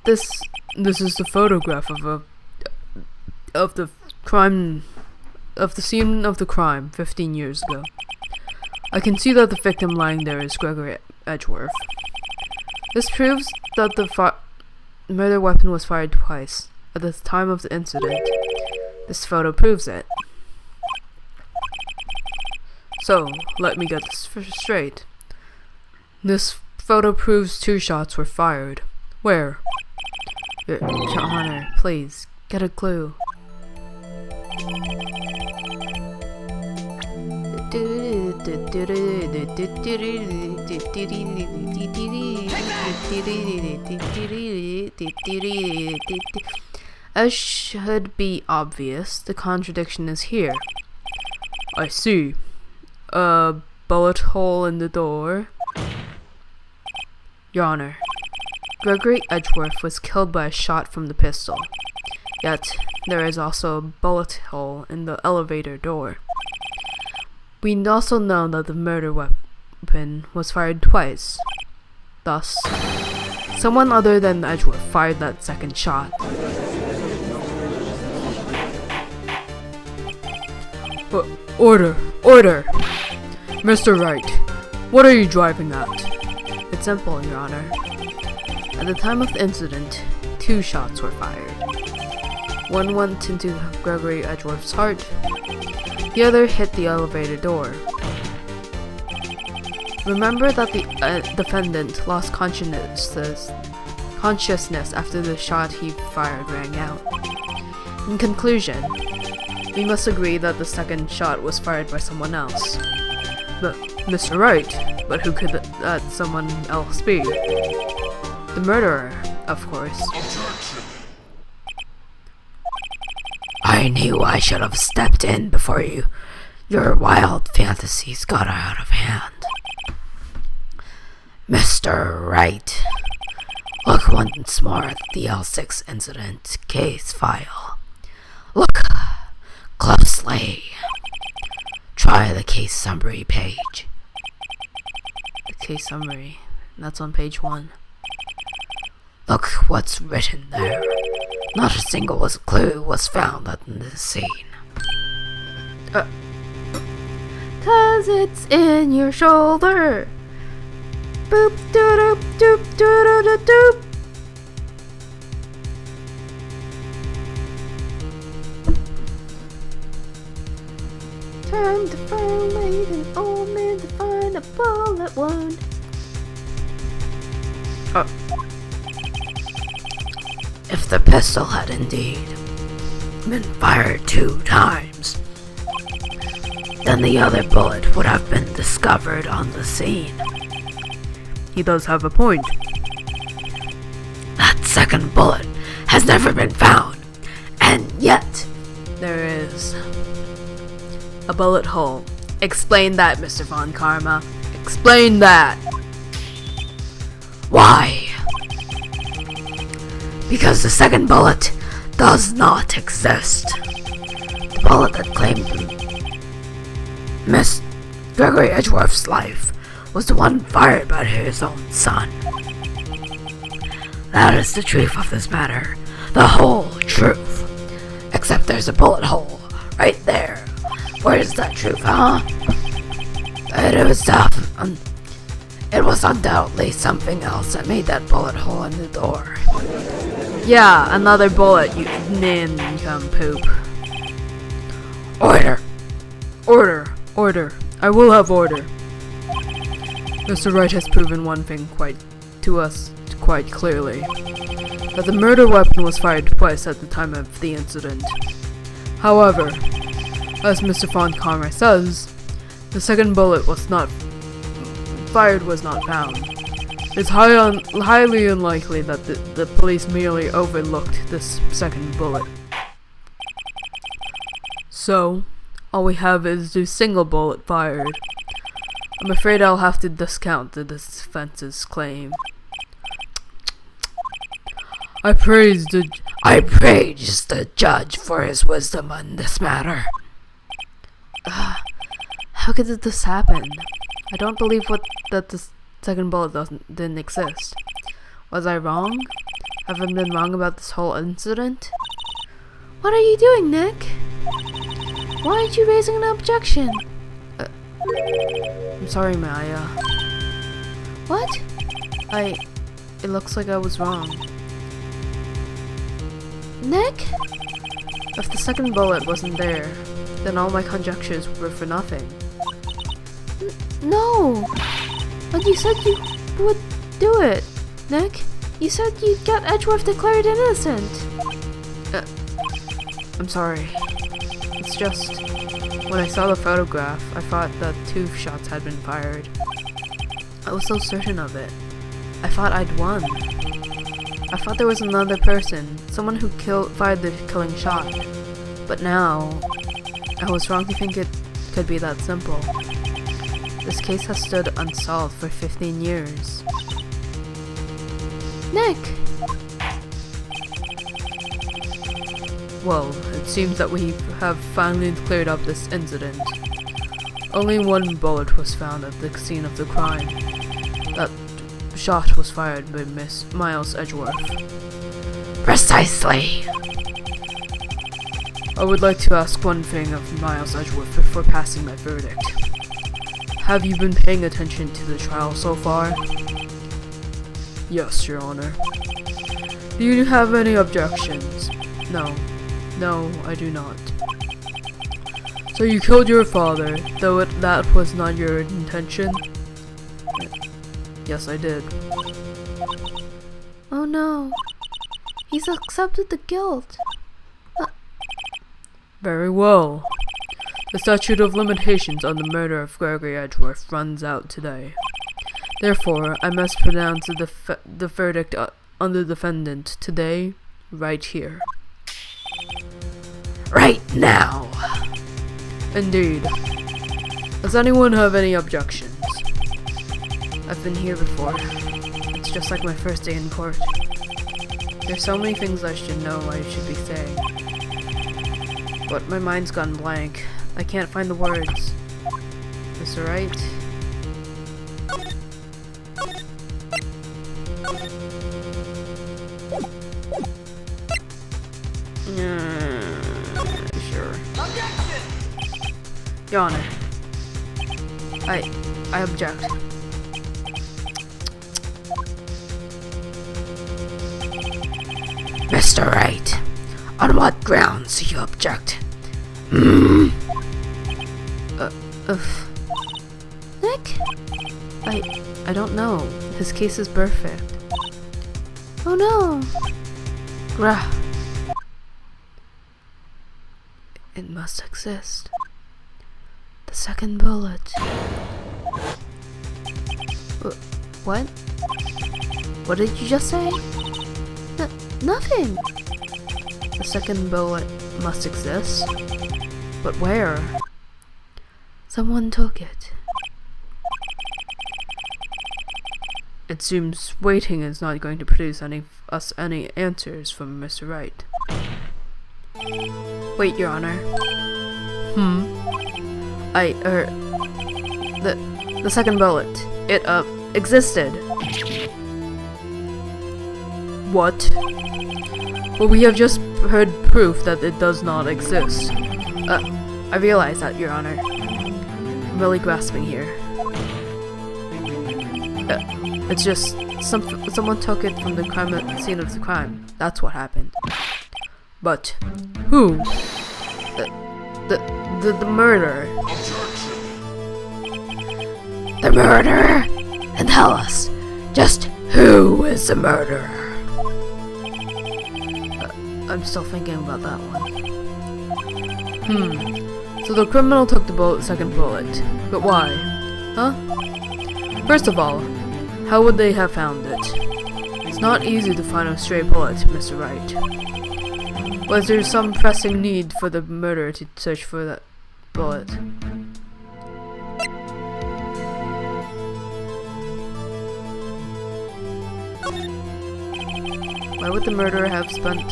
A: This is the photograph of the scene of the crime 15 years ago. I can see that the victim lying there is Gregory Edgeworth. This proves that the murder weapon was fired twice at the time of the incident. This photo proves it. So, let me get this straight. This photo proves 2 shots were fired. Where? Your Honor, please, get a clue. As should be obvious, the contradiction is here. I see. A bullet hole in the door. Your Honor, Gregory Edgeworth was killed by a shot from the pistol. Yet, there is also a bullet hole in the elevator door. We also know that the murder weapon was fired twice. Thus, someone other than Edgeworth fired that second shot. Order! Mr. Wright, what are you driving at? It's simple, Your Honor. At the time of the incident, 2 shots were fired. One went into Gregory Edgeworth's heart. The other hit the elevator door. Remember that the defendant lost consciousness after the shot he fired rang out. In conclusion, we must agree that the second shot was fired by someone else. But, Mr. Wright, but who could that someone else be? The murderer, of course.
B: I knew I should have stepped in before your wild fantasies got out of hand. Mr. Wright, look once more at the L6 incident case file. Look closely. Try the case summary page.
A: The case summary. That's on page 1.
B: Look what's written there. Not a single clue was found at the scene.
C: 'Cause it's in your shoulder. Boop doop doop doop doop doop. Time to find an old man to find a bullet wound.
B: If the pistol had indeed been fired 2 times, then the other bullet would have been discovered on the scene.
A: He does have a point.
B: That second bullet has never been found, and yet
A: There is a bullet hole. Explain that, Mr. Von Karma. Explain that!
B: why? Because the second bullet does not exist. The bullet that claimed Miss Gregory Edgeworth's life was the one fired by his own son. That is the truth of this matter. The whole truth. Except there's a bullet hole right there. Where is that truth, huh? It was undoubtedly something else that made that bullet hole in the door.
A: Yeah, another bullet, you nincompoop.
B: Order!
A: Order. I will have order. Mr. Wright has proven one thing to us quite clearly. That the murder weapon was fired twice at the time of the incident. However, as Mr. Von Karma says, the second bullet was not found. It's highly unlikely that the police merely overlooked this second bullet. So, all we have is the single bullet fired. I'm afraid I'll have to discount the defense's claim. I praise the
B: judge for his wisdom on this matter.
A: How could this happen? I don't believe that the second bullet didn't exist. Was I wrong? Have I been wrong about this whole incident?
C: What are you doing, Nick? Why aren't you raising an objection?
A: I'm sorry, Maya.
C: What?
A: It looks like I was wrong.
C: Nick?
A: If the second bullet wasn't there, then all my conjectures were for nothing.
C: No! But you said you would do it, Nick. You said you'd get Edgeworth declared innocent.
A: I'm sorry. It's just, when I saw the photograph, I thought that 2 shots had been fired. I was so certain of it. I thought I'd won. I thought there was another person, someone who fired the killing shot. But now, I was wrong to think it could be that simple. This case has stood unsolved for 15 years.
C: Nick!
A: Well, it seems that we have finally cleared up this incident. Only 1 bullet was found at the scene of the crime. That shot was fired by Miss Miles Edgeworth.
B: Precisely.
A: I would like to ask one thing of Miles Edgeworth before passing my verdict. Have you been paying attention to the trial so far? Yes, Your Honor. Do you have any objections? No. No, I do not. So you killed your father, though that was not your intention? Yes, I did.
C: Oh no. He's accepted the guilt.
A: Very well. The statute of limitations on the murder of Gregory Edgeworth runs out today. Therefore, I must pronounce the verdict on the defendant today, right here.
B: Right now.
A: Indeed. Does anyone have any objections? I've been here before. It's just like my first day in court. There's so many things I should know I should be saying. But my mind's gone blank. I can't find the words. Mr. Wright? Sure.
D: Objection!
A: Your Honor. I object.
B: Mr. Wright, on what grounds do you object?
C: Nick?
A: I don't know. His case is perfect.
C: Oh no.
A: Grah. It must exist. The second bullet. What? What did you just say?
C: Nothing.
A: The second bullet must exist? But where? Someone took it. It seems waiting is not going to produce any answers from Mr. Wright. Wait, Your Honor. The second bullet. It, existed. What? Well, we have just heard proof that it does not exist. I realize that, Your Honor. I'm really grasping here. It's just someone took it from the scene of the crime. That's what happened. But who? The murderer.
B: The murderer? And tell us, just who is the murderer?
A: I'm still thinking about that one. So the criminal took the second bullet. But why? Huh? First of all, how would they have found it? It's not easy to find a stray bullet, Mr. Wright. Was there some pressing need for the murderer to search for that bullet? Why would the murderer have spent the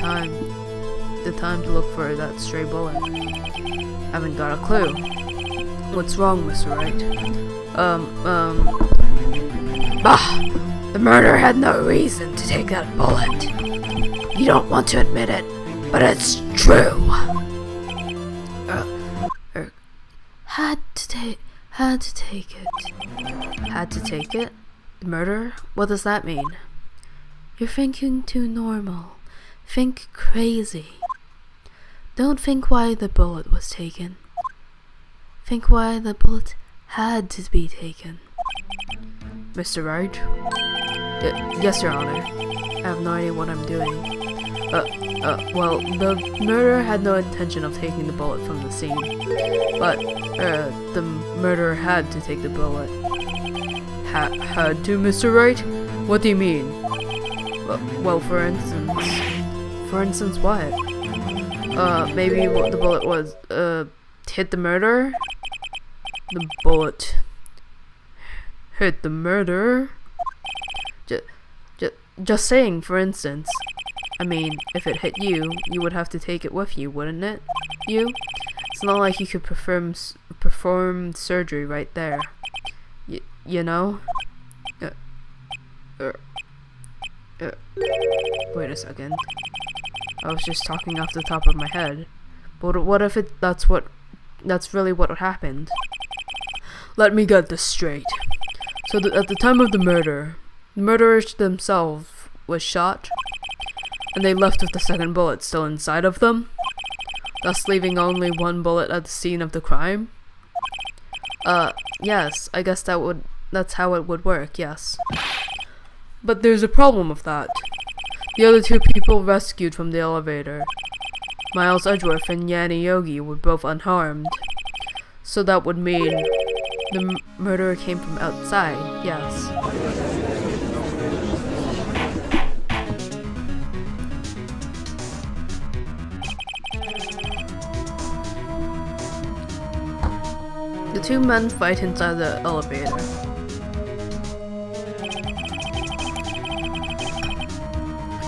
A: time to look for that stray bullet? I haven't got a clue. What's wrong, Mr. Wright?
B: Bah! The murderer had no reason to take that bullet. You don't want to admit it, but it's true.
A: Had to take it. Had to take it? The murderer? What does that mean? You're thinking too normal. Think crazy. Don't think why the bullet was taken. Think why the bullet had to be taken. Mr. Wright? Yes, Your Honor. I have no idea what I'm doing. Well, the murderer had no intention of taking the bullet from the scene. But, the murderer had to take the bullet. Had to, Mr. Wright? What do you mean? Well, for instance what? Maybe the bullet was, hit the murderer? The bullet hit the murderer? Just saying, for instance. I mean, if it hit you, you would have to take it with you, wouldn't it? It's not like you could perform surgery right there. You know? Wait a second. I was just talking off the top of my head. But what if that's really what happened? Let me get this straight. So at the time of the murder, the murderers themselves was shot, and they left with the second bullet still inside of them, thus leaving only one bullet at the scene of the crime? Yes, I guess that's how it would work, yes. But there's a problem with that. The other two people rescued from the elevator, Miles Edgeworth and Yanni Yogi, were both unharmed. So that would mean the murderer came from outside, yes. The two men fight inside the elevator.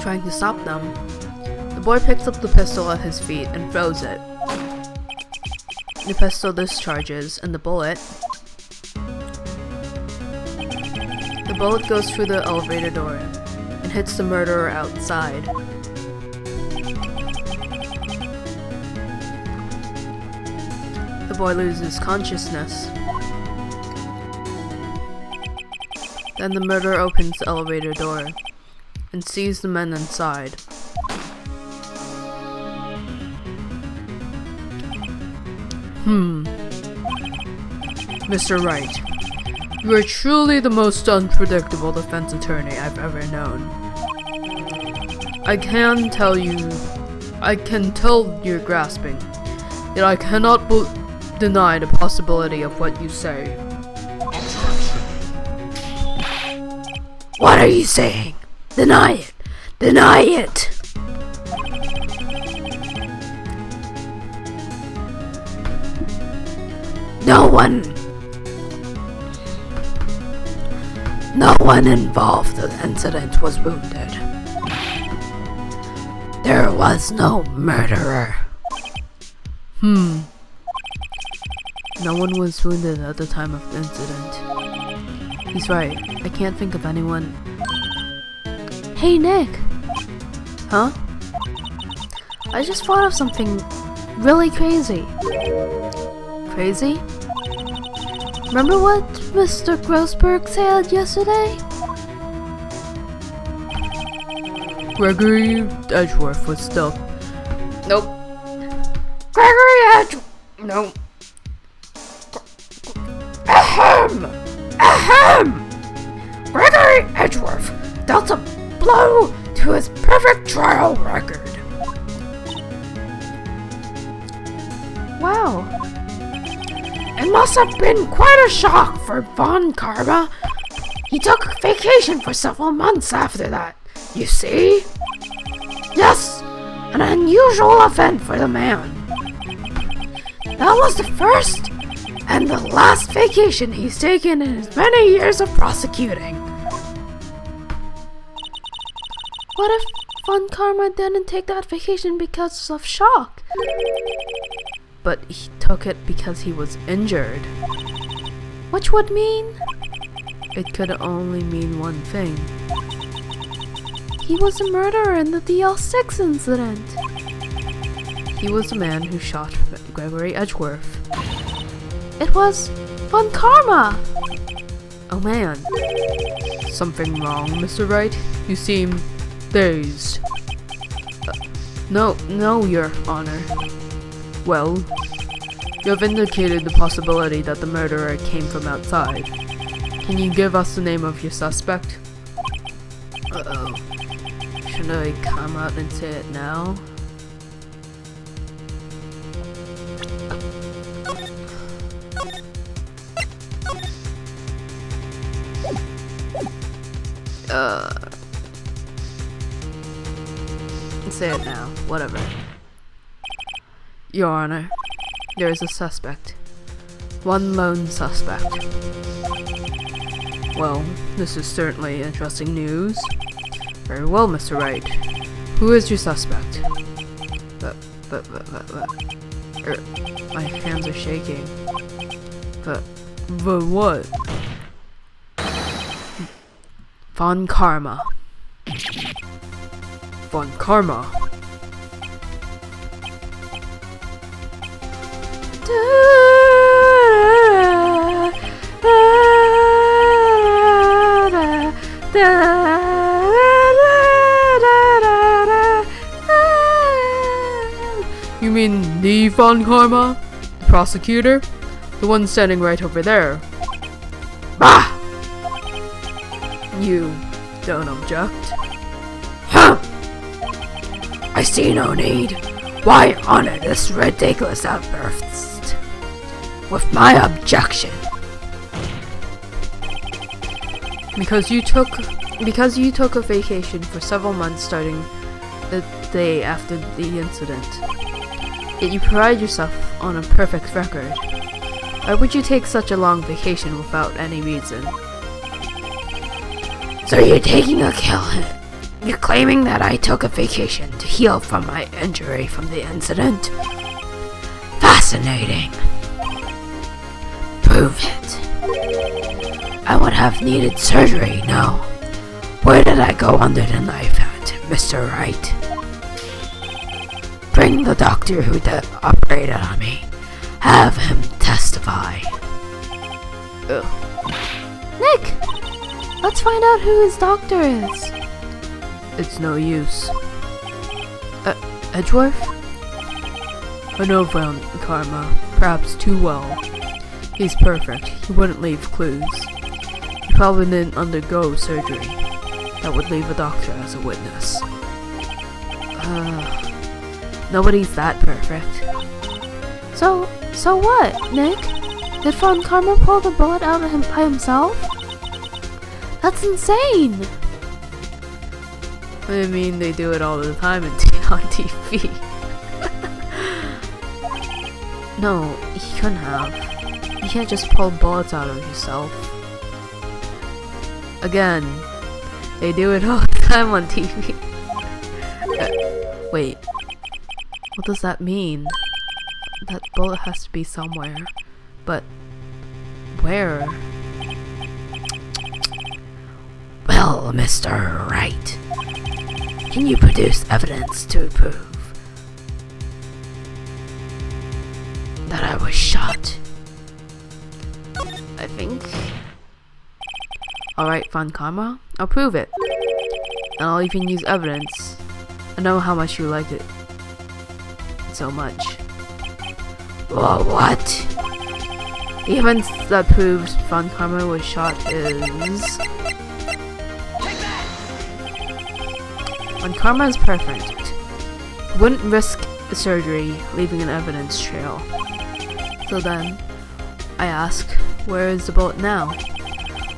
A: Trying to stop them. The boy picks up the pistol at his feet and throws it. The pistol discharges, and the bullet goes through the elevator door and and hits the murderer outside. The boy loses consciousness. Then the murderer opens the elevator door and sees the men inside. Mr. Wright, you are truly the most unpredictable defense attorney I've ever known. I can tell you're grasping, yet I cannot deny the possibility of what you say.
B: What are you saying? Deny it! Deny it! No one involved in the incident was wounded. There was no murderer.
A: No one was wounded at the time of the incident. He's right. I can't think of anyone.
C: Hey, Nick.
A: Huh?
C: I just thought of something really crazy.
A: Crazy?
C: Remember what Mr. Grossberg said yesterday?
A: Gregory Edgeworth was still. Nope.
B: Gregory Edgeworth. No. Ahem! Ahem! Gregory Edgeworth dealt a blow to his perfect trial record.
C: Wow.
B: It must have been quite a shock for Von Karma. He took a vacation for several months after that, you see? Yes, an unusual event for the man. That was the first and the last vacation he's taken in his many years of prosecuting.
C: What if Von Karma didn't take that vacation because of shock?
A: But he took it because he was injured.
C: Which would mean
A: It could only mean one thing.
C: he was a murderer in the DL6 incident.
A: He was the man who shot Gregory Edgeworth.
C: It was Von Karma.
A: Oh man. Something wrong, Mr. Wright? You seem dazed. No, Your Honor. Well, you have indicated the possibility that the murderer came from outside. Can you give us the name of your suspect? Uh-oh. Should I come out and say it now? Say it now. Whatever. Your Honor, there is a suspect. One lone suspect. Well, this is certainly interesting news. Very well, Mr. Wright. Who is your suspect? My hands are shaking. But what? Von Karma. Von Karma? You mean the Von Karma? The prosecutor? The one standing right over there?
B: Bah!
A: You don't object?
B: Huh! I see no need. Why honor this ridiculous outburst with my objection?
A: Because you took a vacation for several months starting the day after the incident. Yet you pride yourself on a perfect record. Why would you take such a long vacation without any reason?
B: So you're taking a kill hit. You're claiming that I took a vacation to heal from my injury from the incident? Fascinating. Prove it. I would have needed surgery, no. Where did I go under the knife at, Mr. Wright? Bring the doctor who operated on me. Have him testify.
C: Nick! Let's find out who his doctor is.
A: It's no use. Edgeworth? I know Von Karma, perhaps too well. He's perfect. He wouldn't leave clues. He probably didn't undergo surgery. That would leave a doctor as a witness. Nobody's that perfect.
C: So what, Nick? Did Von Karma pull the bullet out of him by himself? That's insane!
A: I mean, they do it all the time on TV. No, he couldn't have. You can't just pull bullets out of yourself. Again, they do it all the time on TV. Wait, what does that mean? That bullet has to be somewhere, but where?
B: Well, Mr. Wright, can you produce evidence to prove that I was shot?
A: I think. Alright, Von Karma, I'll prove it. And I'll even use evidence. I know how much you like it so much.
B: Well, what?
A: The evidence that proves Von Karma was shot is... Von Karma is perfect. Wouldn't risk surgery, leaving an evidence trail. So then, I ask, where is the bullet now?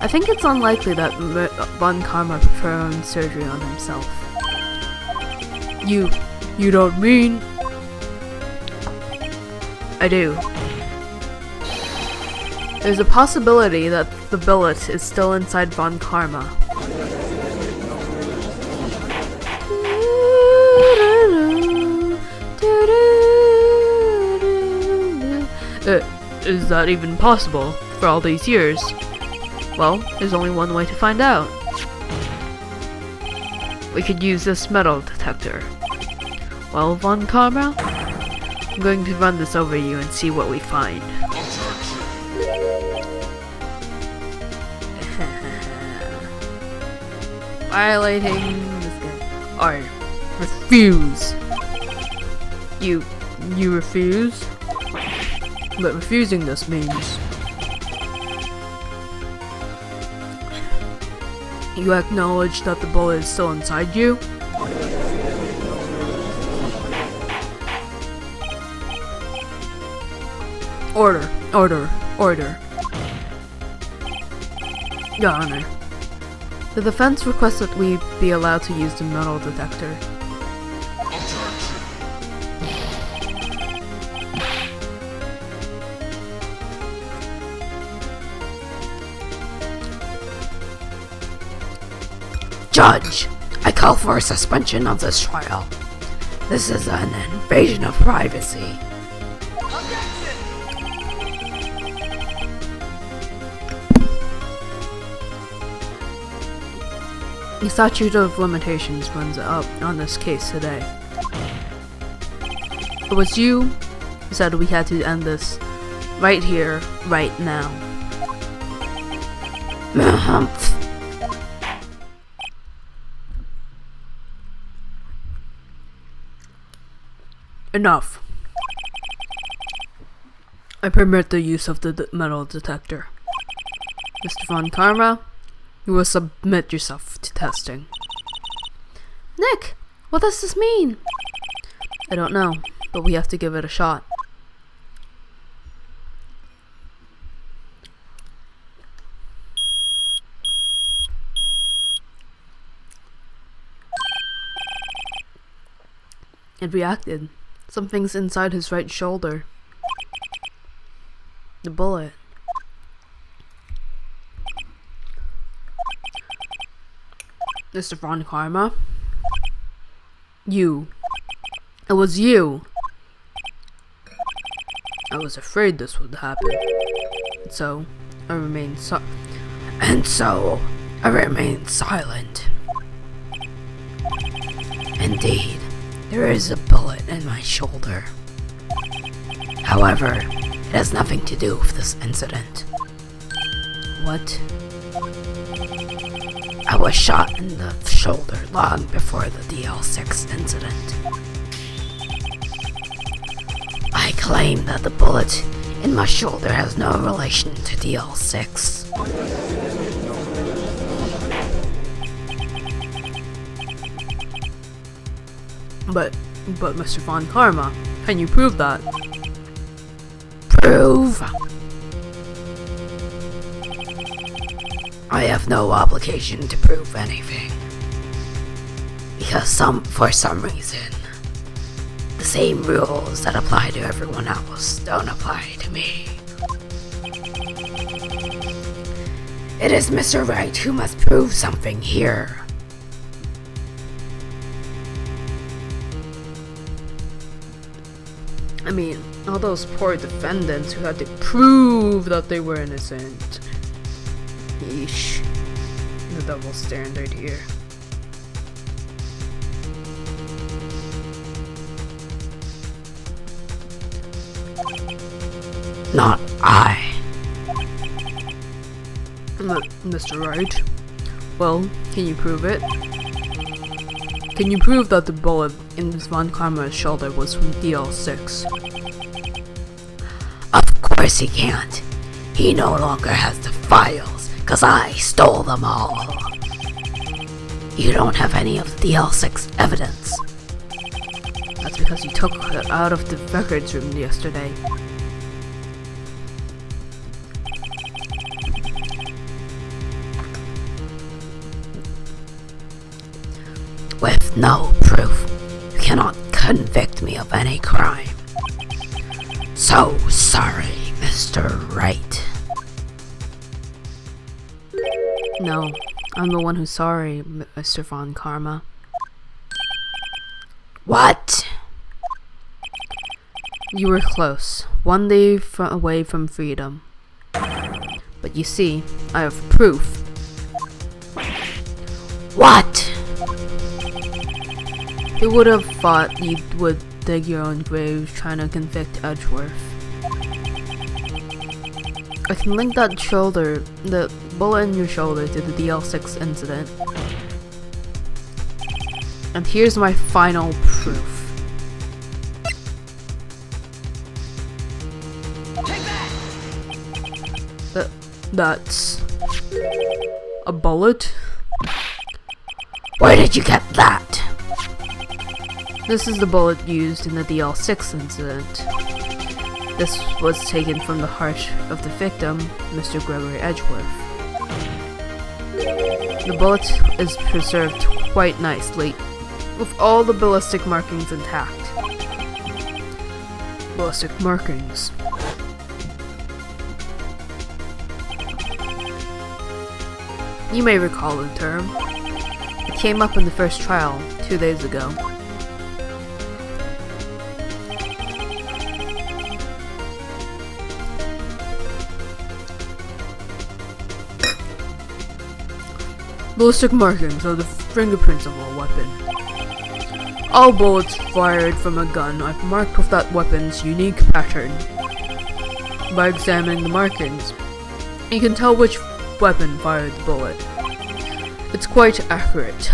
A: I think it's unlikely that Von Karma performed surgery on himself. You don't mean? I do. There's a possibility that the bullet is still inside Von Karma. Is that even possible for all these years? Well, there's only one way to find out. We could use this metal detector. Well, Von Karma, I'm going to run this over you and see what we find. Violating this guy. I refuse. You refuse? But refusing this means you acknowledge that the bullet is still inside you? Order. Your Honor, the defense requests that we be allowed to use the metal detector.
B: Judge, I call for a suspension of this trial. This is an invasion of privacy.
A: The statute of limitations runs up on this case today. It was you who said we had to end this right here, right now. Enough. I permit the use of the metal detector. Mr. Von Karma, you will submit yourself to testing.
C: Nick, what does this mean?
A: I don't know, but we have to give it a shot. It reacted. Something's inside his right shoulder. The bullet. Mr. Von Karma? You. It was you. I was afraid this would happen. So, I remained silent.
B: Indeed, there is a bullet in my shoulder. However, it has nothing to do with this incident.
A: What?
B: I was shot in the shoulder long before the DL6 incident. I claim that the bullet in my shoulder has no relation to DL6.
A: But Mr. Von Karma, can you prove that?
B: Prove? I have no obligation to prove anything. Because for some reason, the same rules that apply to everyone else don't apply to me. It is Mr. Wright who must prove something here.
A: I mean, all those poor defendants who had to prove that they were innocent. Yeesh. The double standard here.
B: Not I.
A: Mr. Wright? Well, can you prove it? Can you prove that the bullet in Von Karma's shoulder was from DL6?
B: Of course he can't. He no longer has the files, cause I stole them all. You don't have any of the DL6 evidence.
A: That's because you took it out of the records room yesterday.
B: With no proof, you cannot convict me of any crime. So sorry, Mr. Wright.
A: No, I'm the one who's sorry, Mr. Von Karma.
B: What?
A: You were close, one day away from freedom. But you see, I have proof.
B: What?
A: Who would have thought you would dig your own grave trying to convict Edgeworth? I can link that shoulder, the bullet in your shoulder, to the DL6 incident. And here's my final proof.
D: Take that!
A: That's a bullet?
B: Where did you get that?
A: This is the bullet used in the DL6 incident. This was taken from the heart of the victim, Mr. Gregory Edgeworth. The bullet is preserved quite nicely, with all the ballistic markings intact. Ballistic markings. You may recall the term. It came up in the first trial 2 days ago. Ballistic markings are the fingerprints of a weapon. All bullets fired from a gun are marked with that weapon's unique pattern. By examining the markings, you can tell which weapon fired the bullet. It's quite accurate.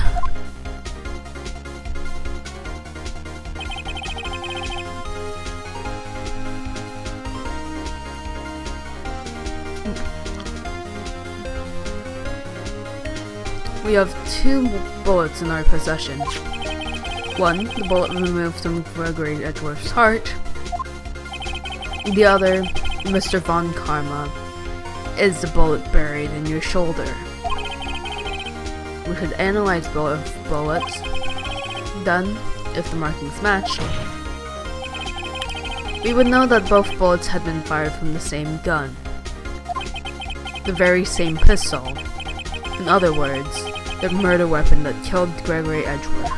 A: We have 2 bullets in our possession. One, the bullet removed from Gregory Edgeworth's heart. The other, Mr. Von Karma, is the bullet buried in your shoulder. We could analyze both bullets. Then, if the markings matched, we would know that both bullets had been fired from the same gun. The very same pistol. In other words, the murder weapon that killed Gregory Edgeworth.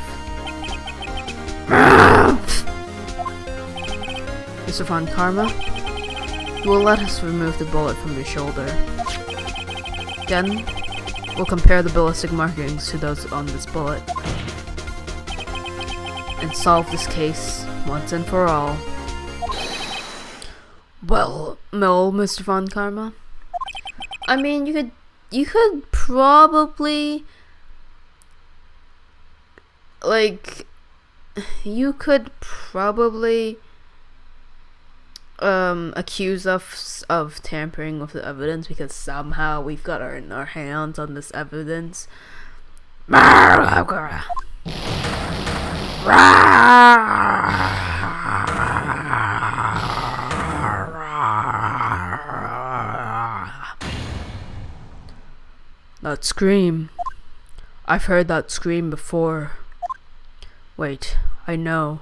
A: Mr. Von Karma, you will let us remove the bullet from your shoulder. Then, we'll compare the ballistic markings to those on this bullet. and solve this case once and for all. Well, no, Mr. Von Karma. I mean, you could probably, like, accuse us of tampering with the evidence because somehow we've got our hands on this evidence. That scream. I've heard that scream before. Wait, I know.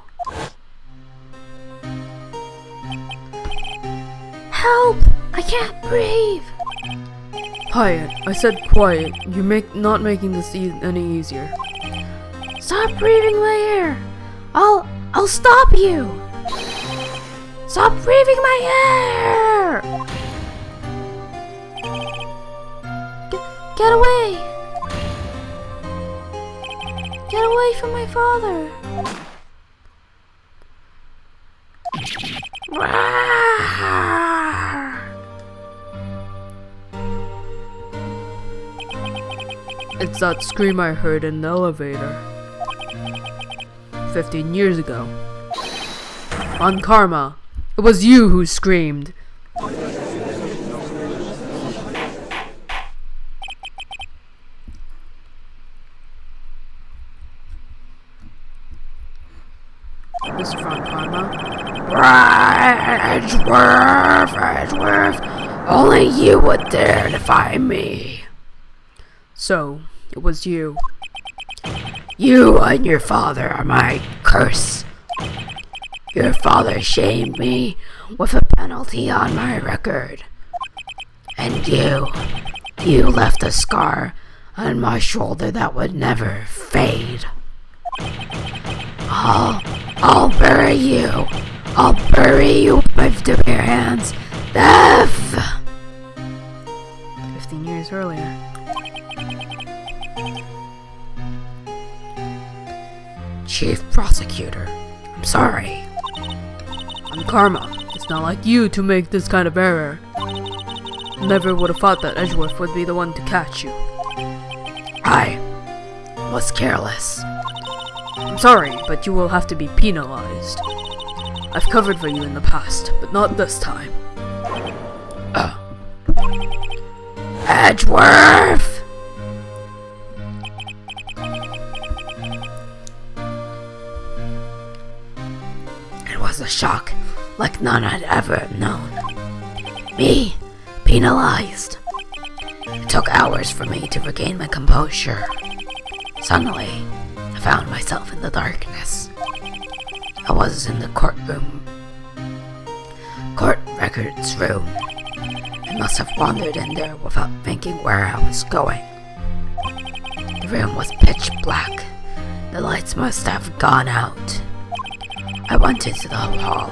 C: Help! I can't breathe!
A: Quiet. I said quiet. You're not making this any easier.
C: Stop breathing my air! I'll stop you! Stop breathing my air! Get away! Get away from my father!
A: It's that scream I heard in the elevator 15 years ago. On Karma, it was you who screamed. Mr. Von Karma.
B: Edgeworth, only you would dare defy me.
A: So, it was you.
B: You and your father are my curse. Your father shamed me with a penalty on my record. And you left a scar on my shoulder that would never fade. I'll bury you. I'll bury you with the bare hands. Death!
A: 15 years earlier.
B: Chief Prosecutor, I'm sorry.
A: On Karma, it's not like you to make this kind of error. Never would have thought that Edgeworth would be the one to catch you.
B: I was careless.
A: I'm sorry, but you will have to be penalized. I've covered for you in the past, but not this time.
B: Edgeworth! It was a shock like none I'd ever known. Me, penalized. It took hours for me to regain my composure. Suddenly, I found myself in the darkness. I was in the court records room. I must have wandered in there without thinking where I was going. The room was pitch black. The lights must have gone out. I went into the hall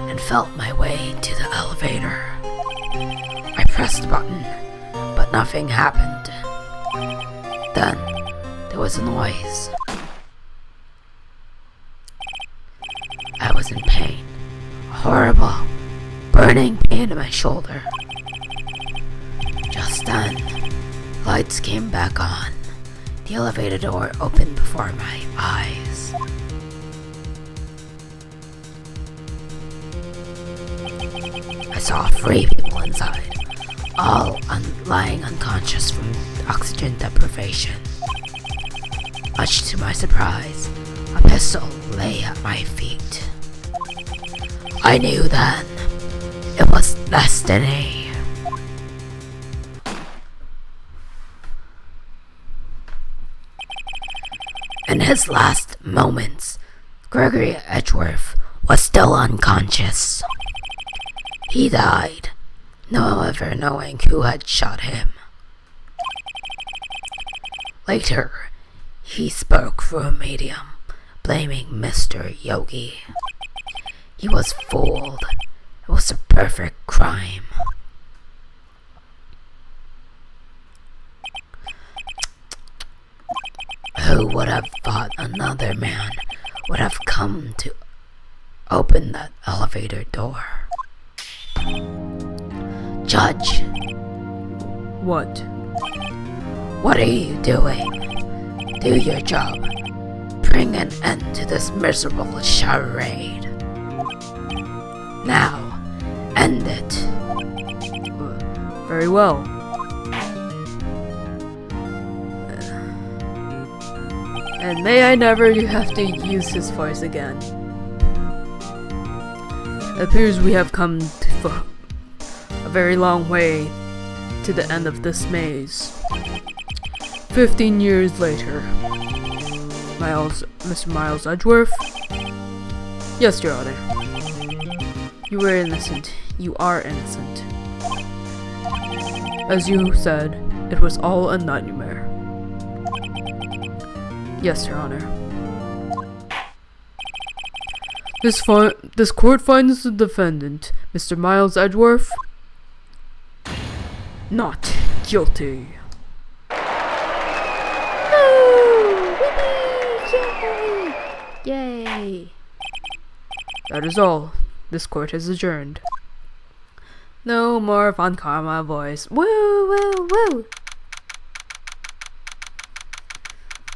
B: and felt my way to the elevator. I pressed the button, but nothing happened. Then, there was a noise. I was in pain. A horrible, burning pain in my shoulder. Just then, lights came back on. The elevator door opened before my eyes. I saw 3 people inside, all lying unconscious from oxygen deprivation. Much to my surprise, a pistol lay at my feet. I knew then it was destiny. In his last moments, Gregory Edgeworth was still unconscious. He died, no ever knowing who had shot him. Later, he spoke through a medium, blaming Mr. Yogi. He was fooled. It was a perfect crime. Who would have thought another man would have come to open that elevator door. Judge,
A: What?
B: what are you doing? Do your job. Bring an end to this miserable charade. Now, end it.
A: Very well. And may I never have to use his voice again. It appears we have come a very long way to the end of this maze. 15 years later. Mr. Miles Edgeworth? Yes, Your Honor. You were innocent. You are innocent. As you said, it was all a nightmare. Yes, Your Honor. This court finds the defendant, Mr. Miles Edgeworth, not guilty.
C: Yay!
A: That is all. This court is adjourned. No more Von Karma voice.
C: Woo, woo, woo!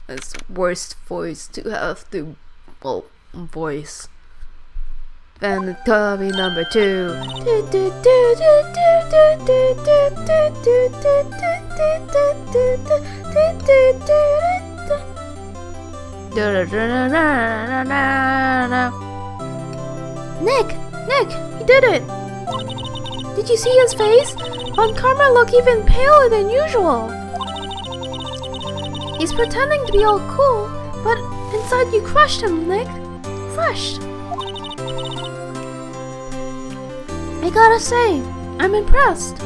A: It's the worst voice to have to, well, voice. And Toby number 2.
C: Nick, you did it! Did you see his face? Von Karma looked even paler than usual. He's pretending to be all cool, but inside you crushed him, Nick. Crushed. I gotta say, I'm impressed.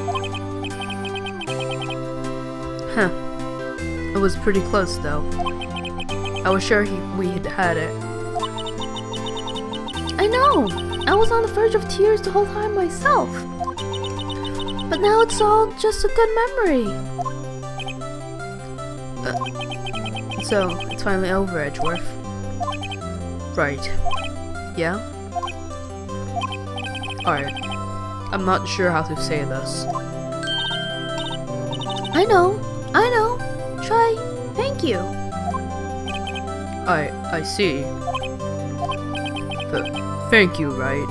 A: Huh. It was pretty close though. I was sure we had it.
C: I know. I was on the verge of tears the whole time myself. But now it's all just a good memory.
A: So, it's finally over, Edgeworth. Right. Yeah? Alright. I'm not sure how to say this.
C: I know. Try, thank you.
A: I see. Thank you, right?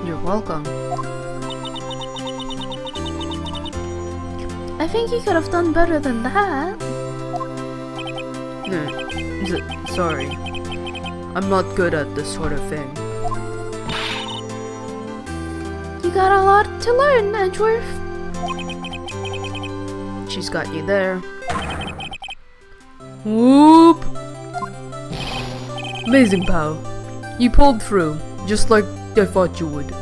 A: You're welcome.
C: I think you could have done better than that.
A: Sorry. I'm not good at this sort of thing.
C: You got a lot to learn, Edgeworth.
A: She's got you there. Whoop! Amazing, pal. You pulled through, just like I thought you would.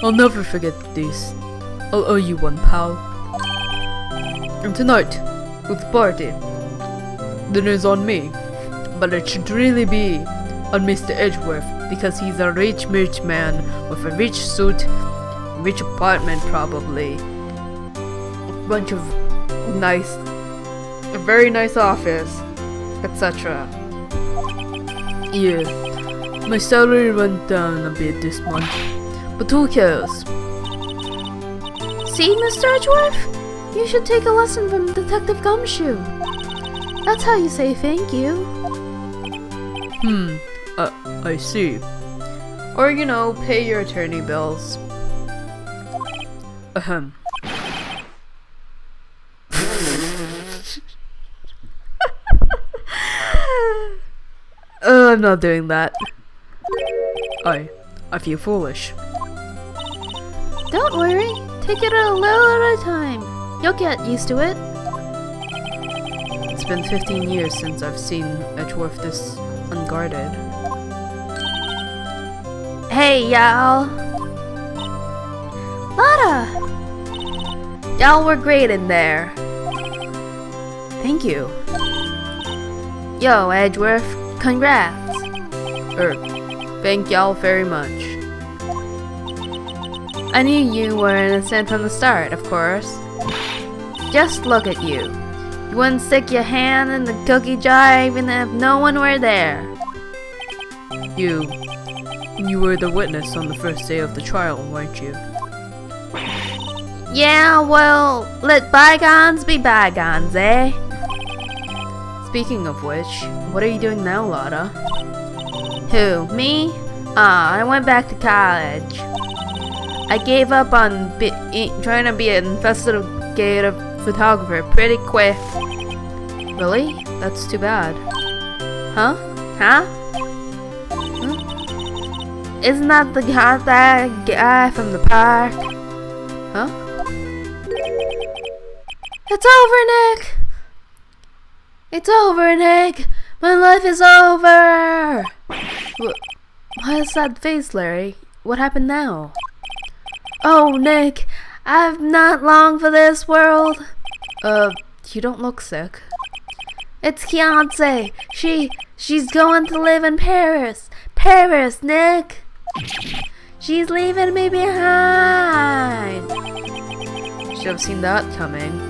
A: I'll never forget this. I'll owe you one, pal. And tonight, with the party, dinner's on me. But it should really be on Mr. Edgeworth, because he's a rich man with a rich suit, rich apartment probably, a bunch of a very nice office, etc. Yeah, my salary went down a bit this month, but who cares?
C: See, Mr. Edgeworth? You should take a lesson from Detective Gumshoe. That's how you say thank you.
A: I see. Or, pay your attorney bills. Ahem. I'm not doing that. I feel foolish.
C: Don't worry. Take it a little at a time. You'll get used to it.
A: It's been 15 years since I've seen Edgeworth this unguarded.
C: Hey, y'all. Lada!
A: Y'all were great in there. Thank you.
C: Yo, Edgeworth. Congrats.
A: Thank y'all very much. I knew you were innocent from the start, of course. Just look at you. You wouldn't stick your hand in the cookie jar even if no one were there. You were the witness on the first day of the trial, weren't you? Yeah, well, let bygones be bygones, eh? Speaking of which, what are you doing now, Lotta? Who, me? I went back to college. I gave up on trying to be an investigative photographer pretty quick. Really? That's too bad. Huh? Isn't that the guy from the park? Huh?
C: It's over, Nick! It's over, Nick! My life is over!
A: Why is that face, Larry? What happened now?
C: Oh, Nick, I've not long for this world.
A: You don't look sick.
C: It's Fiance. She's going to live in Paris. Paris, Nick. She's leaving me behind.
A: Should have seen that coming.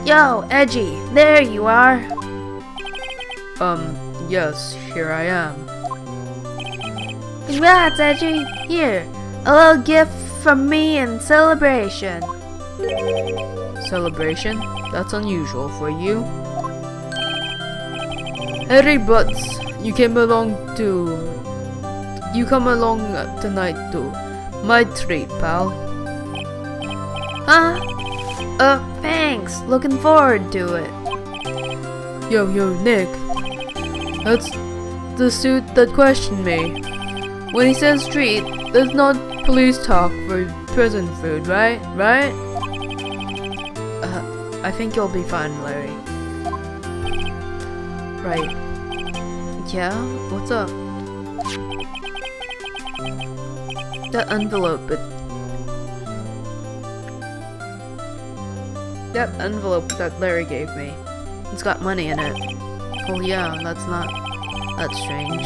C: Yo, Edgy, there you are.
A: Yes, here I am.
C: Congrats, Edgy. Here, a little gift from me in celebration.
A: Celebration? That's unusual for you. Harry Butts, you come along tonight too. My treat, pal.
C: Huh? Thanks. Looking forward to it.
A: Yo, Nick. That's the suit that questioned me. When he says treat, there's not police talk for prison food, right? I think you'll be fine, Larry. Right. Yeah? What's up? That envelope that Larry gave me. It's got money in it. Well, yeah, that's strange.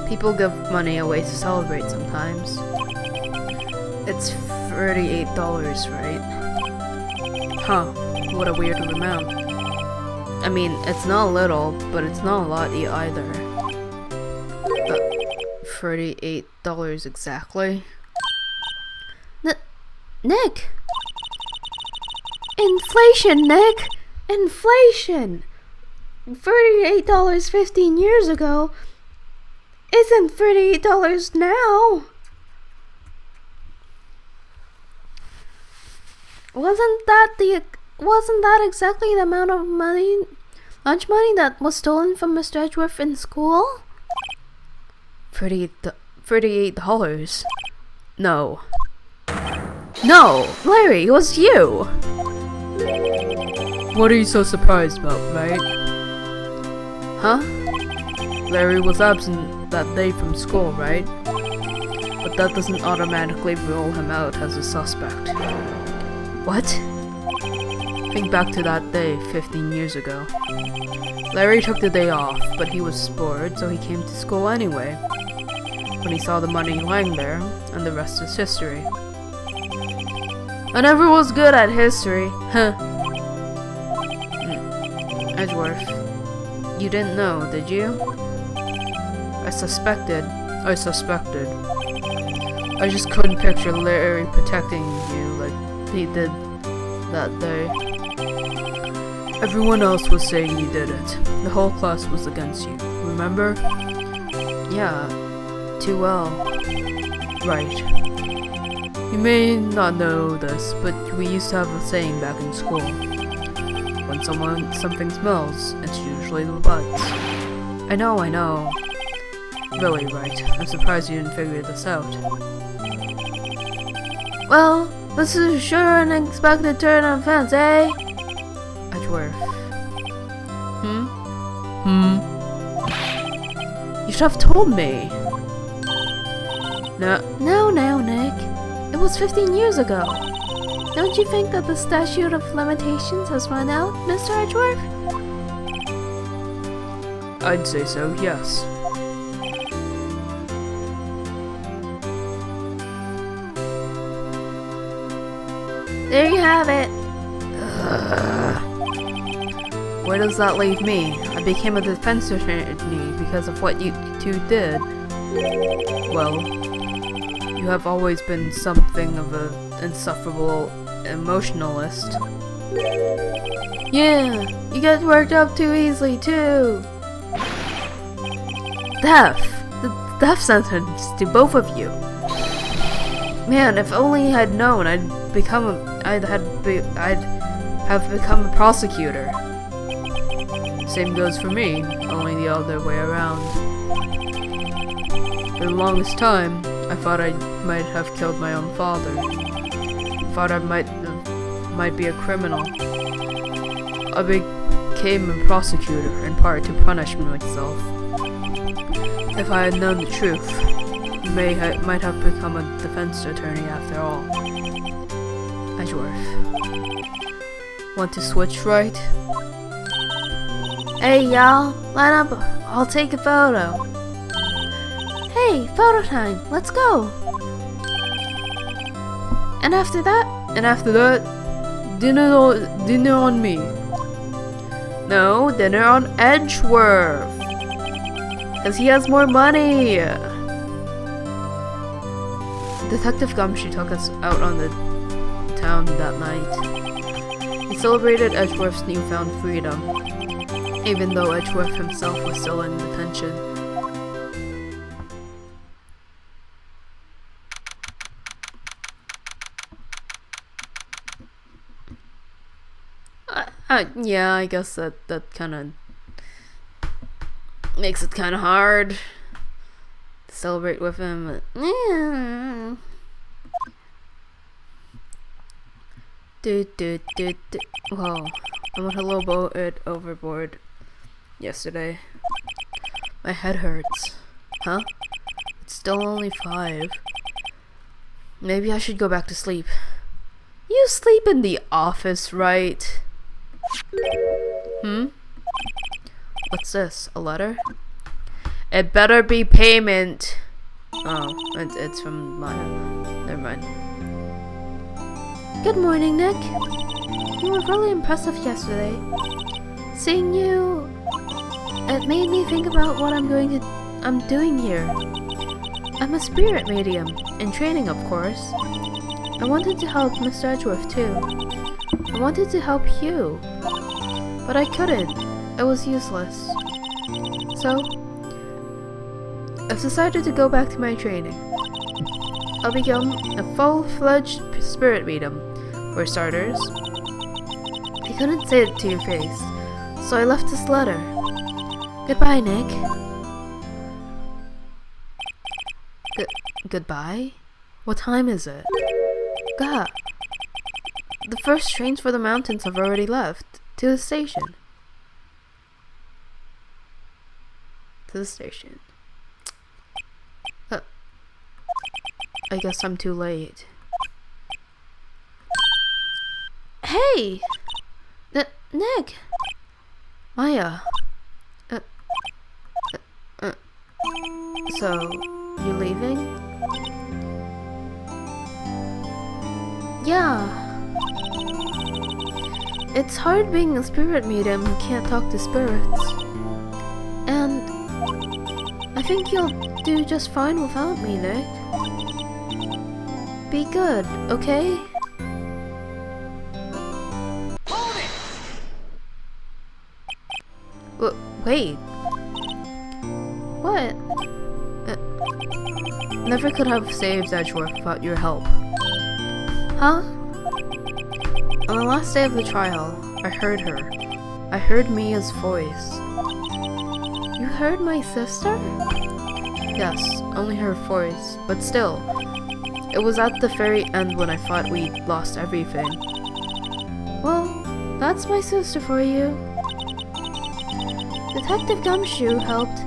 A: People give money away to celebrate sometimes. It's $38, right? Huh, what a weird amount. I mean, it's not little, but it's not a lot either. $38 exactly?
C: Nick! Inflation, Nick! Inflation! $38 15 years ago isn't $38 now. Wasn't that exactly the amount of lunch money that was stolen from Mr. Edgeworth in school?
A: $38? No. No! Larry, it was you! What are you so surprised about, right? Huh? Larry was absent that day from school, right? But that doesn't automatically rule him out as a suspect. What? Think back to that day 15 years ago. Larry took the day off, but he was bored, so he came to school anyway. When he saw the money lying there, and the rest is history. I never was good at history, huh? Edgeworth, you didn't know, did you? I suspected. I just couldn't picture Larry protecting you like he did that day. Everyone else was saying you did it. The whole class was against you, remember? Yeah, too well. Right. You may not know this, but we used to have a saying back in school. When something smells, it's usually the butts. I know. Really, right. I'm surprised you didn't figure this out.
C: Well, this is sure an unexpected turn of events, eh?
A: Edgeworth. You should have told me.
C: No, Nick. It was 15 years ago. Don't you think that the statute of limitations has run out, Mr. Edgeworth?
A: I'd say so, yes.
C: There you have it.
A: where does that leave me? I became a defense attorney because of what you two did. Well, you have always been something of an insufferable emotionalist.
C: Yeah, you get worked up too easily too.
A: Death! The death sentence to both of you. Man, if only I'd known, I'd have become a prosecutor. Same goes for me, only the other way around. For the longest time, I thought I might have killed my own father. Thought I might be a criminal. I became a prosecutor in part to punish myself. If I had known the truth, I might have become a defense attorney after all. Edgeworth. Want to switch right?
C: Hey y'all, line up, I'll take a photo. Hey, photo time, let's go. And after that,
A: dinner on me. No, dinner on Edgeworth. Cause he has more money. Detective Gumshoe took us out on the town that night. He celebrated Edgeworth's newfound freedom, even though Edgeworth himself was still in detention. Yeah, I guess that kind of makes it kind of hard to celebrate with him. Yeah. Whoa, I went a little bit overboard yesterday. My head hurts. Huh? It's still only 5. Maybe I should go back to sleep. You sleep in the office, right? What's this? A letter? It better be payment. Oh, it's from Maya. Never mind.
C: Good morning, Nick. You were really impressive yesterday. Seeing you, it made me think about what I'm doing here. I'm a spirit medium, in training of course. I wanted to help Mr. Edgeworth too. I wanted to help you, but I couldn't. It was useless. So, I've decided to go back to my training. I'll become a full-fledged spirit medium, for starters. I couldn't say it to your face, so I left this letter. Goodbye, Nick.
A: Goodbye? What time is it? God. The first trains for the mountains have already left. To the station. I guess I'm too late.
C: Hey! Nick!
A: Maya. So, you leaving?
C: Yeah. It's hard being a spirit medium who can't talk to spirits. And I think you'll do just fine without me, Nick. Be good, okay?
D: Hold it!
A: Wait.
C: What?
A: Never could have saved Edgeworth without your help.
C: Huh?
A: On the last day of the trial, I heard her. I heard Mia's voice.
C: You heard my sister?
A: Yes, only her voice, but still. It was at the very end when I thought we'd lost everything.
C: Well, that's my sister for you. Detective Gumshoe helped,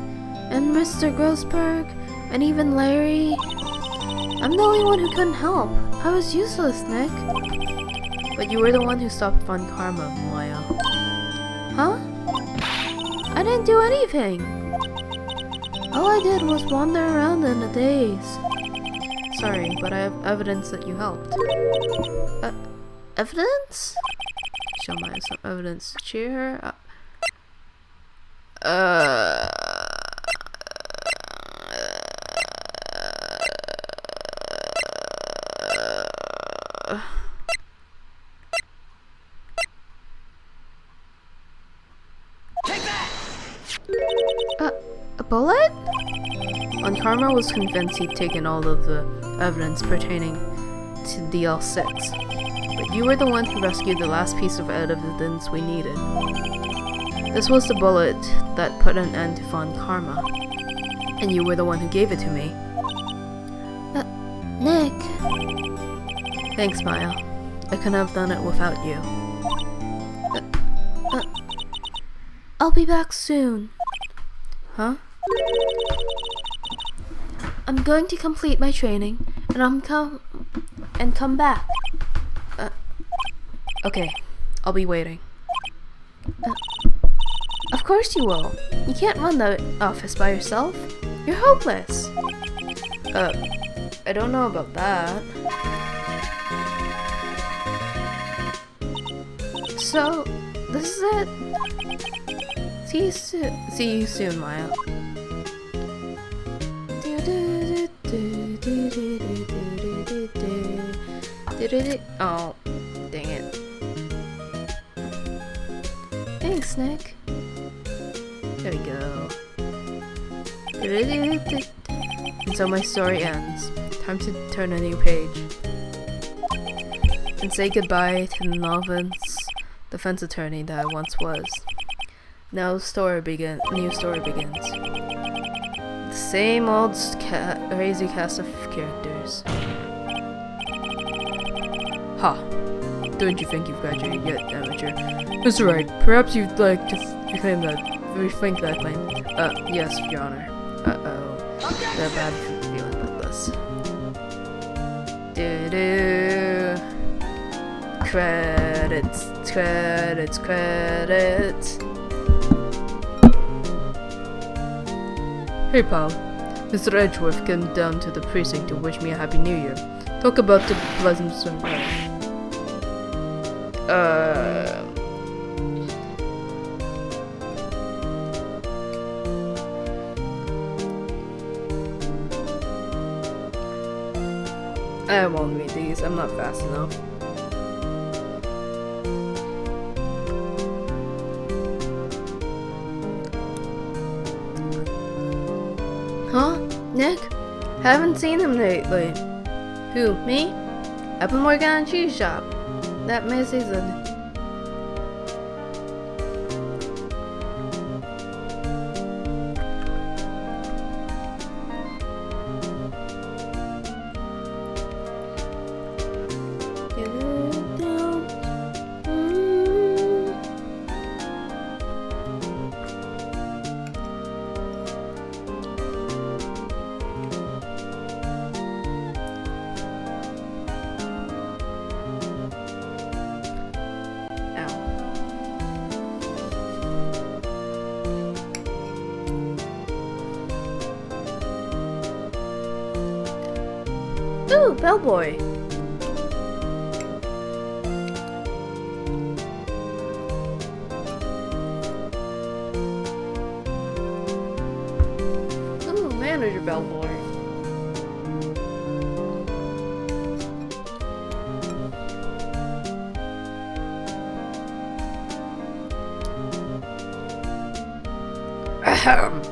C: and Mr. Grossberg, and even Larry. I'm the only one who couldn't help. I was useless, Nick.
A: But you were the one who stopped Fun Karma, Maya.
C: Huh? I didn't do anything. All I did was wander around in a daze.
A: Sorry, but I have evidence that you helped.
C: Evidence?
A: Show Maya some evidence to cheer her up. Uh.
D: Take that!
C: A bullet?
A: When Karma was convinced he'd taken all of the evidence pertaining to DL6, but you were the one who rescued the last piece of evidence we needed. This was the bullet that put an end to Von Karma, and you were the one who gave it to me.
C: Nick.
A: Thanks, Maya. I couldn't have done it without you.
C: I'll be back soon.
A: Huh?
C: I'm going to complete my training, and come back.
A: Okay, I'll be waiting.
C: Of course you will. You can't run the office by yourself. You're hopeless.
A: I don't know about that.
C: So, this is it.
A: See you soon, Maya. Oh, dang it.
C: Thanks, Nick.
A: There we go. And so my story ends. Time to turn a new page. And say goodbye to the novice defense attorney that I once was. Now new story begins. The same old crazy cast of characters. Ha! Don't you think you've graduated yet, amateur? That's right. Perhaps you'd like to rethink that claim. Yes, Your Honor. Uh-oh. The bad feeling about this. Do-do. Credits. Hey pal, Mr. Edgeworth came down to the precinct to wish me a happy new year. Talk about the pleasant surprise. I won't read these, I'm not fast enough.
C: Huh? Nick?
A: Haven't seen him lately.
C: Who, me?
A: I've been working on a cheese shop. That mid-season.
C: Ooh, bellboy.
A: Ooh, manager bellboy.
B: Ahem.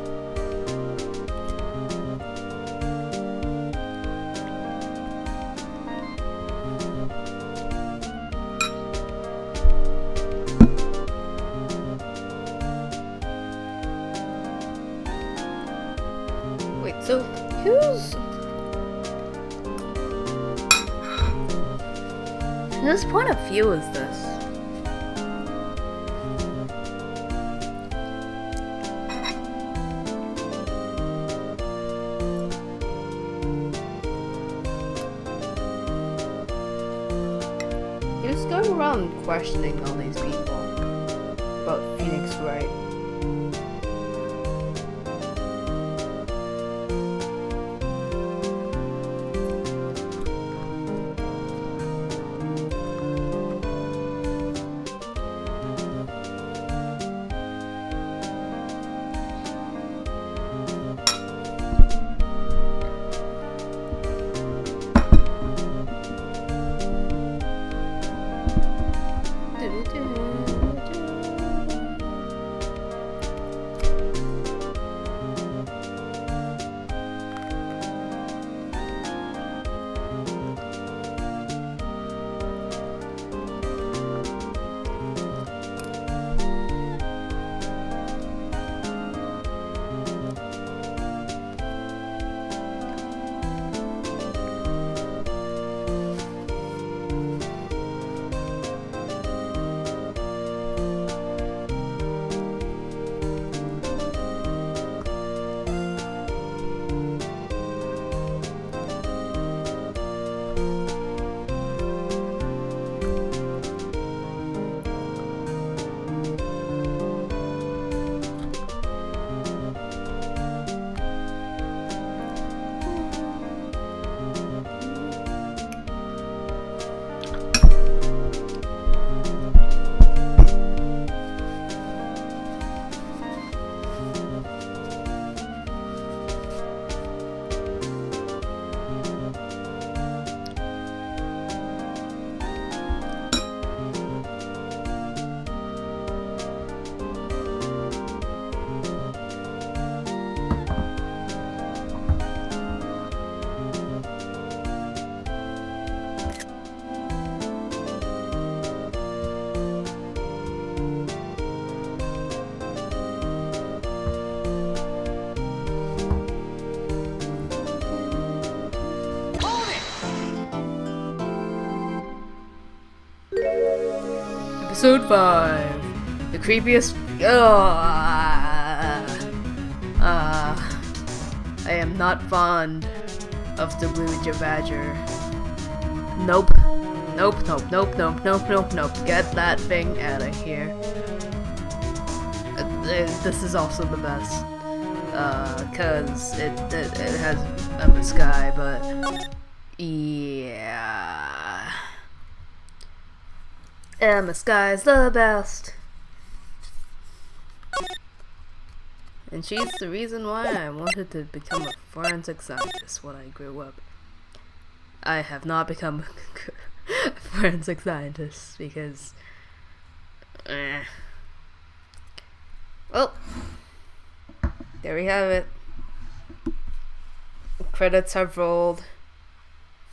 A: Wait, so whose point of view is this? He was going around questioning all these people about Phoenix Wright. Episode 5. The creepiest. I am not fond of the Blue Badger. Nope. Nope. Get that thing out of here. This is also the best. Cause it has a sky, but yeah. Emma Sky's the best. And she's the reason why I wanted to become a forensic scientist when I grew up. I have not become a forensic scientist because well, there we have it. Credits have rolled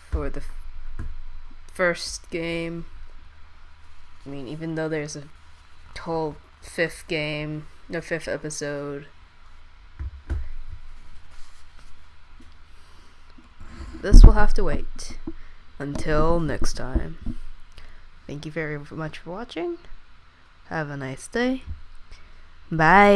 A: for the first game. I mean, even though there's a whole fifth episode. This will have to wait until next time. Thank you very much for watching. Have a nice day. Bye.